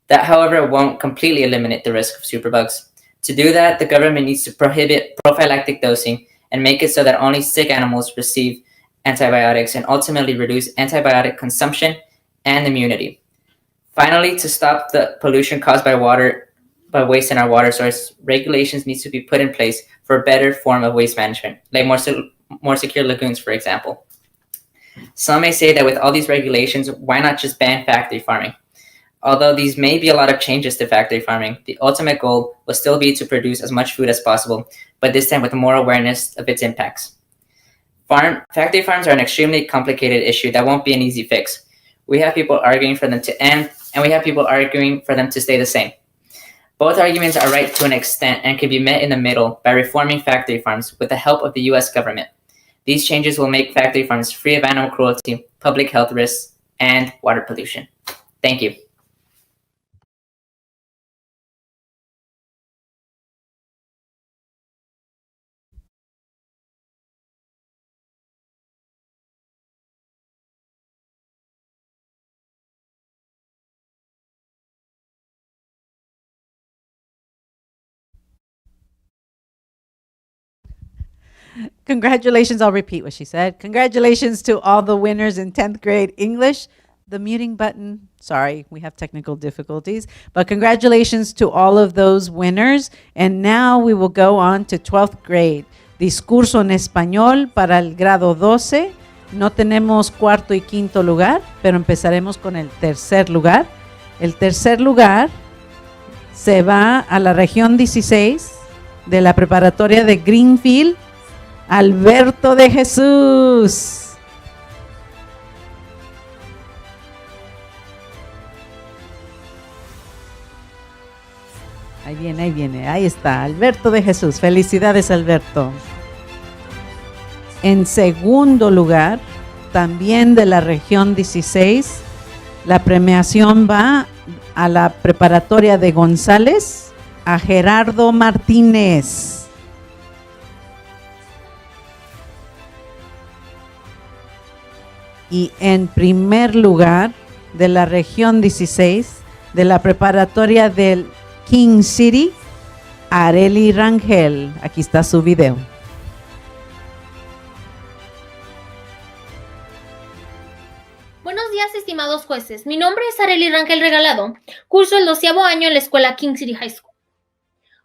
Speaker 11: That, however, won't completely eliminate the risk of superbugs. To do that, the government needs to prohibit prophylactic dosing and make it so that only sick animals receive antibiotics and ultimately reduce antibiotic consumption and immunity. Finally, to stop the pollution caused by waste in our water source, regulations need to be put in place for a better form of waste management, like more secure lagoons, for example. Some may say that with all these regulations, why not just ban factory farming? Although these may be a lot of changes to factory farming, the ultimate goal will still be to produce as much food as possible, but this time with more awareness of its impacts. Factory farms are an extremely complicated issue that won't be an easy fix. We have people arguing for them to end, and we have people arguing for them to stay the same. Both arguments are right to an extent and can be met in the middle by reforming factory farms with the help of the US government. These changes will make factory farms free of animal cruelty, public health risks, and water pollution. Thank you.
Speaker 1: Congratulations. I'll repeat what she said. Congratulations to all the winners in 10th grade English. The muting button, sorry, we have technical difficulties, but congratulations to all of those winners. And now we will go on to 12th grade. Discurso en español para el grado 12. No tenemos cuarto y quinto lugar, pero empezaremos con el tercer lugar. El tercer lugar se va a la región 16 de la preparatoria de Greenfield, Alberto de Jesús. Ahí viene, ahí está, Alberto de Jesús. Felicidades, Alberto. En segundo lugar, también de la región 16, la premiación va a la preparatoria de González, a Gerardo Martínez. Y en primer lugar, de la región 16, de la preparatoria del King City, Areli Rangel. Aquí está su video.
Speaker 12: Buenos días, estimados jueces. Mi nombre es Areli Rangel Regalado. Curso el 12º año en la escuela King City High School.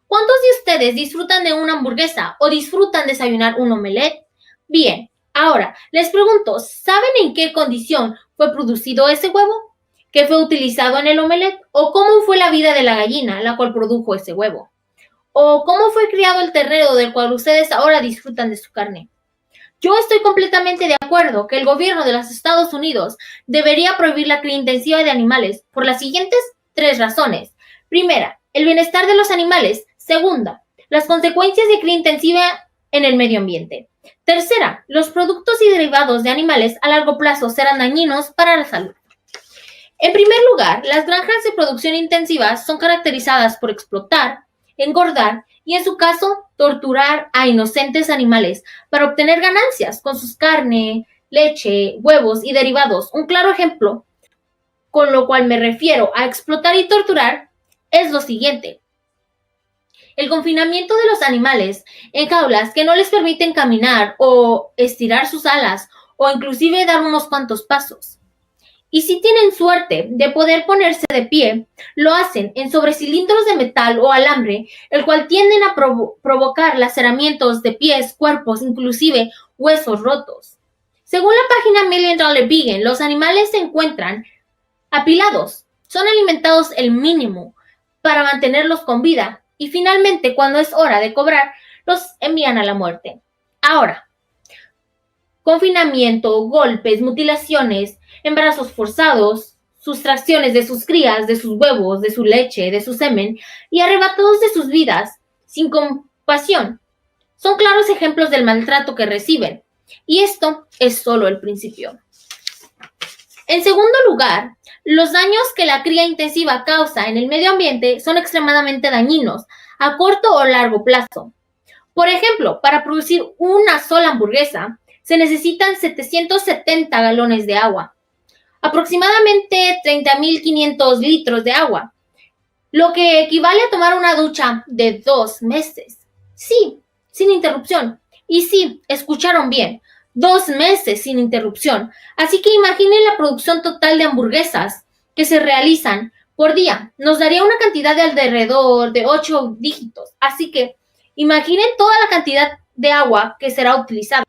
Speaker 12: ¿Cuántos de ustedes disfrutan de una hamburguesa o disfrutan desayunar un omelette? Bien, ahora les pregunto, ¿saben en qué condición fue producido ese huevo? ¿Qué fue utilizado en el omelette? ¿O cómo fue la vida de la gallina, la cual produjo ese huevo? ¿O cómo fue criado el ternero del cual ustedes ahora disfrutan de su carne? Yo estoy completamente de acuerdo que el gobierno de los Estados Unidos debería prohibir la cría intensiva de animales por las siguientes 3 razones. Primera, el bienestar de los animales. Segunda, las consecuencias de cría intensiva en el medio ambiente. Tercera, los productos y derivados de animales a largo plazo serán dañinos para la salud. En primer lugar, las granjas de producción intensiva son caracterizadas por explotar, engordar y, en su caso, torturar a inocentes animales para obtener ganancias con sus carne, leche, huevos y derivados. Un claro ejemplo, con lo cual me refiero a explotar y torturar, es lo siguiente. El confinamiento de los animales en jaulas que no les permiten caminar o estirar sus alas o inclusive dar unos cuantos pasos. Y si tienen suerte de poder ponerse de pie, lo hacen en sobrecilindros de metal o alambre, el cual tienden a provocar laceramientos de pies, cuerpos, inclusive huesos rotos. Según la página $1 Million Vegan, los animales se encuentran apilados, son alimentados el mínimo para mantenerlos con vida y finalmente, cuando es hora de cobrar, los envían a la muerte. Ahora, confinamiento, golpes, mutilaciones, embarazos forzados, sustracciones de sus crías, de sus huevos, de su leche, de su semen y arrebatados de sus vidas sin compasión. Son claros ejemplos del maltrato que reciben. Y esto es solo el principio. En segundo lugar, los daños que la cría intensiva causa en el medio ambiente son extremadamente dañinos a corto o largo plazo. Por ejemplo, para producir una sola hamburguesa, se necesitan 770 galones de agua, aproximadamente 30.500 litros de agua, lo que equivale a tomar una ducha de 2 meses. Sí, sin interrupción. Y sí, escucharon bien, 2 meses sin interrupción. Así que imaginen la producción total de hamburguesas que se realizan por día. Nos daría una cantidad de alrededor de 8 dígitos. Así que imaginen toda la cantidad de agua que será utilizada.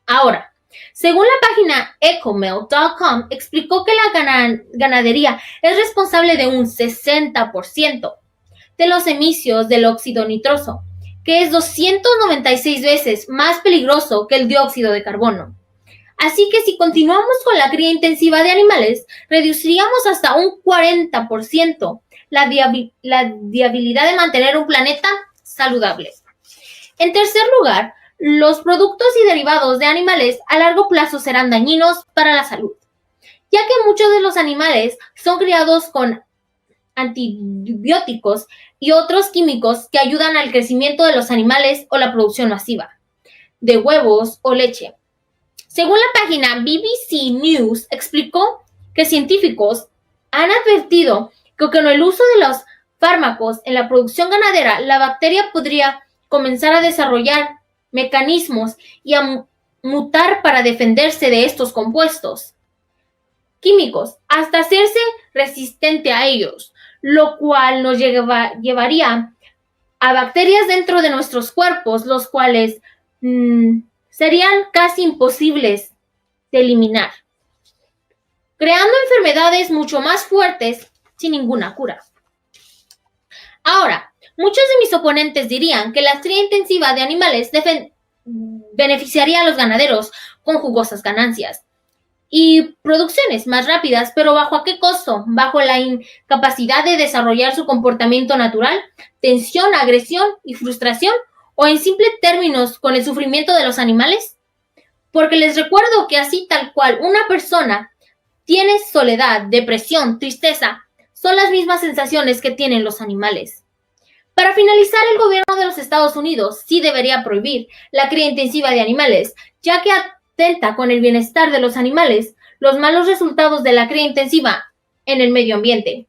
Speaker 12: Ahora, según la página ecomel.com, explicó que la ganadería es responsable de un 60% de los emisiones del óxido nitroso, que es 296 veces más peligroso que el dióxido de carbono. Así que si continuamos con la cría intensiva de animales, reduciríamos hasta un 40% la viabilidad de mantener un planeta saludable. En tercer lugar, los productos y derivados de animales a largo plazo serán dañinos para la salud, ya que muchos de los animales son criados con antibióticos y otros químicos que ayudan al crecimiento de los animales o la producción masiva de huevos o leche. Según la página BBC News, explicó que científicos han advertido que con el uso de los fármacos en la producción ganadera, la bacteria podría comenzar a desarrollar mecanismos y a mutar para defenderse de estos compuestos químicos hasta hacerse resistente a ellos, lo cual nos llevaría a bacterias dentro de nuestros cuerpos, los cuales serían casi imposibles de eliminar, creando enfermedades mucho más fuertes sin ninguna cura. Ahora, muchos de mis oponentes dirían que la cría intensiva de animales beneficiaría a los ganaderos con jugosas ganancias y producciones más rápidas, pero ¿bajo a qué costo? ¿Bajo la incapacidad de desarrollar su comportamiento natural, tensión, agresión y frustración? ¿O en simples términos, con el sufrimiento de los animales? Porque les recuerdo que así tal cual una persona tiene soledad, depresión, tristeza, son las mismas sensaciones que tienen los animales. Para finalizar, el gobierno de los Estados Unidos sí debería prohibir la cría intensiva de animales, ya que atenta con el bienestar de los animales, los malos resultados de la cría intensiva en el medio ambiente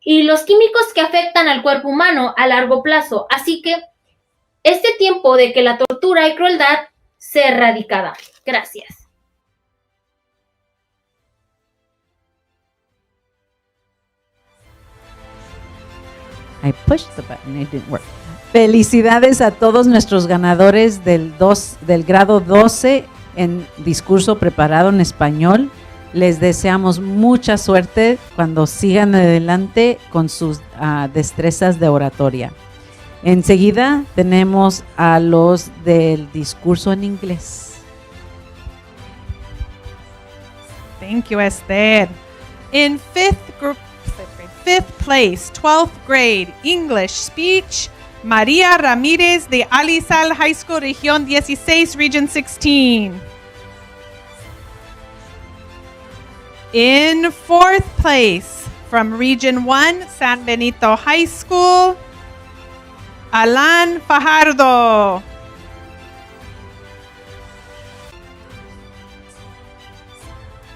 Speaker 12: y los químicos que afectan al cuerpo humano a largo plazo. Así que este tiempo de que la tortura y crueldad sea erradicada. Gracias.
Speaker 1: I pushed the button, it didn't work. Felicidades a todos nuestros ganadores del grado 12 en discurso preparado en español. Les deseamos mucha suerte cuando sigan adelante con sus destrezas de oratoria. Enseguida tenemos a los del discurso en inglés.
Speaker 2: Thank you, Esther. In fifth place, 12th grade, English speech, María Ramírez de Alizal High School, Región 16, Region 16. In fourth place, from Region 1, San Benito High School, Alan Fajardo.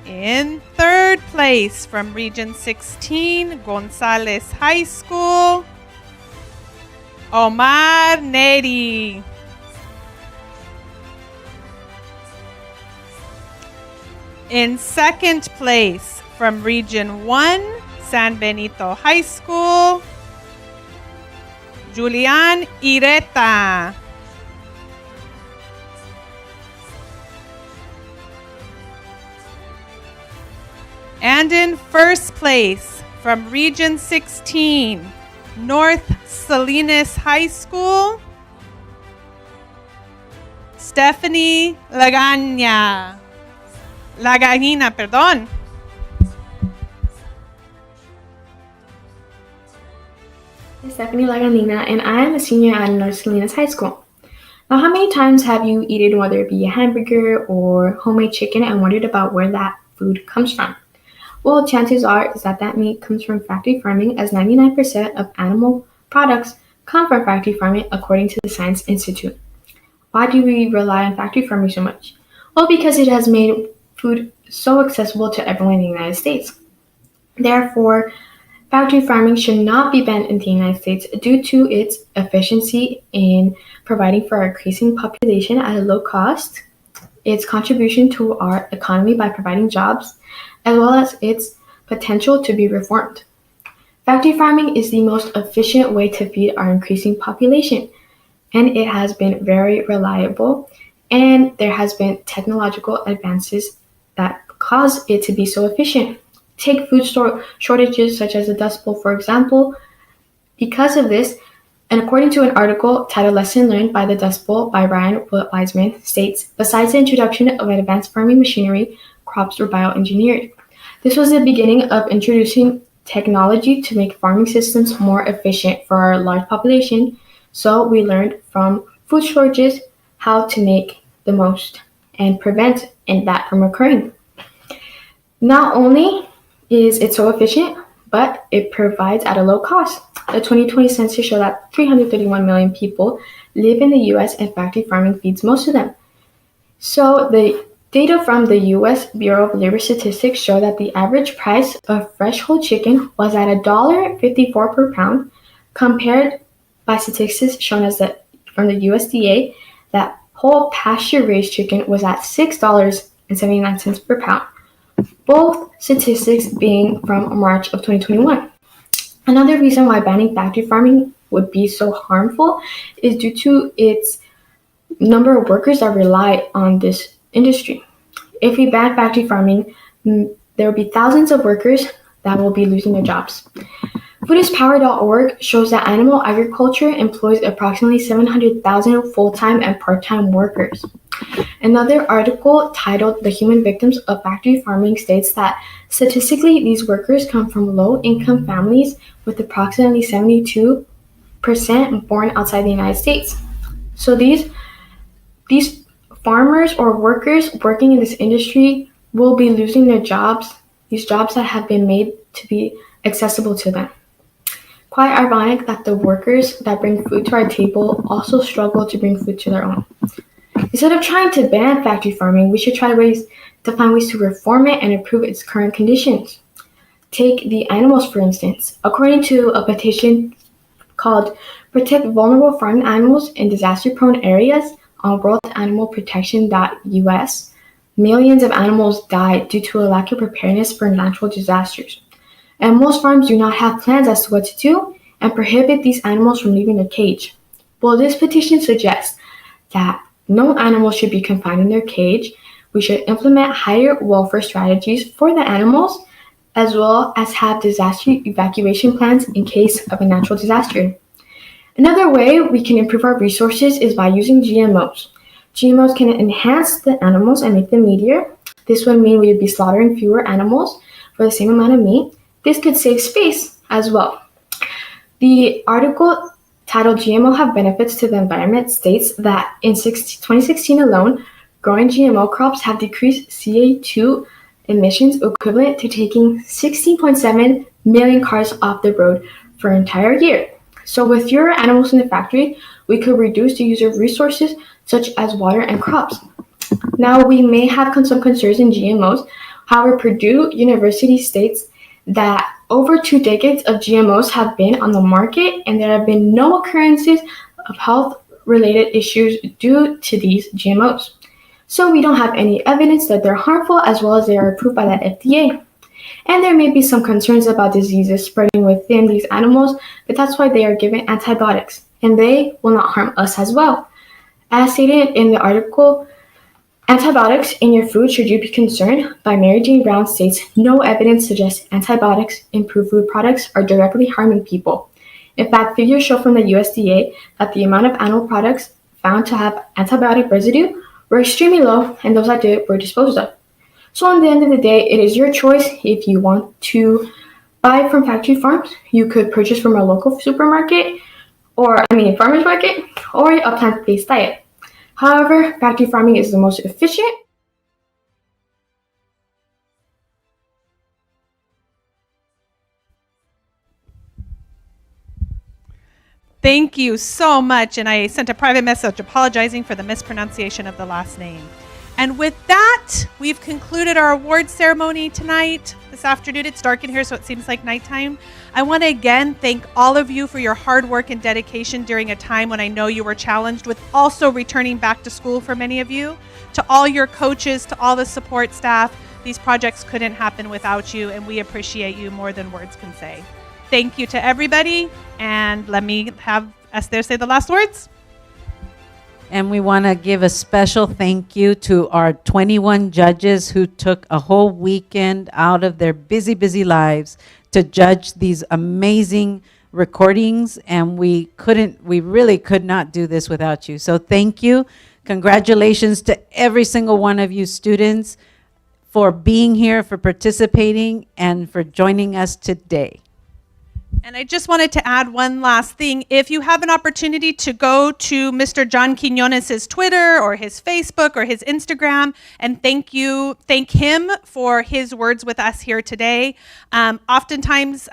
Speaker 2: In third place, from Region 16, Gonzales High School, Omar Neri. In second place, from Region 1, San Benito High School, Julian Ireta. And in first place, from Region 16, North Salinas High School, Stephanie Lagañina, perdón.
Speaker 7: I'm Stephanie Lagañina, and I am a senior at North Salinas High School. Now, how many times have you eaten, whether it be a hamburger or homemade chicken, and wondered about where that food comes from? Well, chances are is that meat comes from factory farming, as 99% of animal products come from factory farming, according to the Science Institute. Why do we rely on factory farming so much? Well, because it has made food so accessible to everyone in the United States. Therefore, factory farming should not be banned in the United States due to its efficiency in providing for our increasing population at a low cost, its contribution to our economy by providing jobs, as well as its potential to be reformed. Factory farming is the most efficient way to feed our increasing population, and it has been very reliable, and there has been technological advances that cause it to be so efficient. Take food shortages such as the Dust Bowl, for example. Because of this, and according to an article titled Lesson Learned by the Dust Bowl by Ryan Wiseman, states, besides the introduction of advanced farming machinery, crops were bioengineered. This was the beginning of introducing technology to make farming systems more efficient for our large population. So we learned from food shortages how to make the most and prevent that from occurring. Not only is it so efficient, but it provides at a low cost. The 2020 census showed that 331 million people live in the U.S. and factory farming feeds most of them. So the data from the U.S. Bureau of Labor Statistics show that the average price of fresh whole chicken was at $1.54 per pound, compared by statistics shown from the USDA that whole pasture-raised chicken was at $6.79 per pound, both statistics being from March of 2021. Another reason why banning factory farming would be so harmful is due to its number of workers that rely on this industry. If we ban factory farming, there will be thousands of workers that will be losing their jobs. Foodispower.org shows that animal agriculture employs approximately 700,000 full-time and part-time workers. Another article titled "The Human Victims of Factory Farming" states that statistically these workers come from low-income families with approximately 72% born outside the United States. So these farmers or workers working in this industry will be losing their jobs, these jobs that have been made to be accessible to them. Quite ironic that the workers that bring food to our table also struggle to bring food to their own. Instead of trying to ban factory farming, we should try to find ways to reform it and improve its current conditions. Take the animals, for instance. According to a petition called "Protect Vulnerable Farm Animals in Disaster-Prone Areas" on worldanimalprotection.us, millions of animals died due to a lack of preparedness for natural disasters. And most farms do not have plans as to what to do and prohibit these animals from leaving their cage. Well, this petition suggests that no animal should be confined in their cage. We should implement higher welfare strategies for the animals, as well as have disaster evacuation plans in case of a natural disaster. Another way we can improve our resources is by using GMOs. GMOs can enhance the animals and make them meatier. This would mean we would be slaughtering fewer animals for the same amount of meat. This could save space as well. The article titled "GMO Have Benefits to the Environment" states that in 2016 alone, growing GMO crops have decreased CO2 emissions equivalent to taking 16.7 million cars off the road for an entire year. So with fewer animals in the factory, we could reduce the use of resources such as water and crops. Now, we may have some concerns in GMOs. However, Purdue University states that over 2 decades of GMOs have been on the market and there have been no occurrences of health-related issues due to these GMOs. So we don't have any evidence that they're harmful, as well as they are approved by the FDA. And there may be some concerns about diseases spreading within these animals, but that's why they are given antibiotics, and they will not harm us as well. As stated in the article, "Antibiotics in your food, should you be concerned?" by Mary Jane Brown states, "No evidence suggests antibiotics in food products are directly harming people. In fact, figures show from the USDA that the amount of animal products found to have antibiotic residue were extremely low, and those that did were disposed of." So at the end of the day, it is your choice if you want to buy from factory farms. You could purchase from a local supermarket, farmer's market, or a plant-based diet. However, factory farming is the most efficient.
Speaker 2: Thank you so much. And I sent a private message apologizing for the mispronunciation of the last name. And with that, we've concluded our award ceremony tonight, this afternoon. It's dark in here, so it seems like nighttime. I want to again thank all of you for your hard work and dedication during a time when I know you were challenged with also returning back to school for many of you. To all your coaches, to all the support staff, these projects couldn't happen without you, and we appreciate you more than words can say. Thank you to everybody, and let me have Esther say the last words.
Speaker 1: And we want to give a special thank you to our 21 judges who took a whole weekend out of their busy, busy lives to judge these amazing recordings. And we really could not do this without you. So thank you. Congratulations to every single one of you students for being here, for participating, and for joining us today.
Speaker 2: And I just wanted to add one last thing. If you have an opportunity to go to Mr. John Quiñones' Twitter or his Facebook or his Instagram and thank him for his words with us here today. Oftentimes,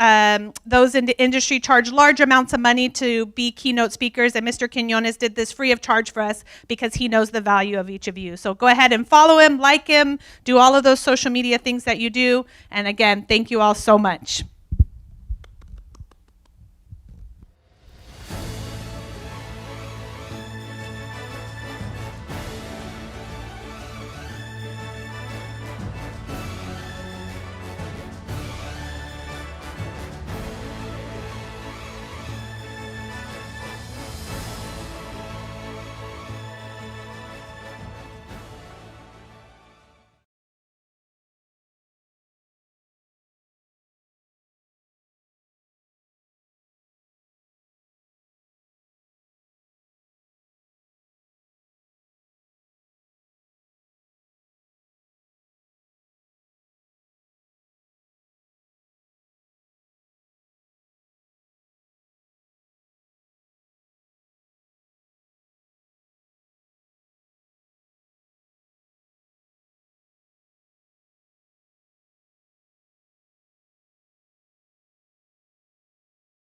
Speaker 2: those in the industry charge large amounts of money to be keynote speakers, and Mr. Quiñones did this free of charge for us because he knows the value of each of you. So go ahead and follow him, like him, do all of those social media things that you do. And again, thank you all so much.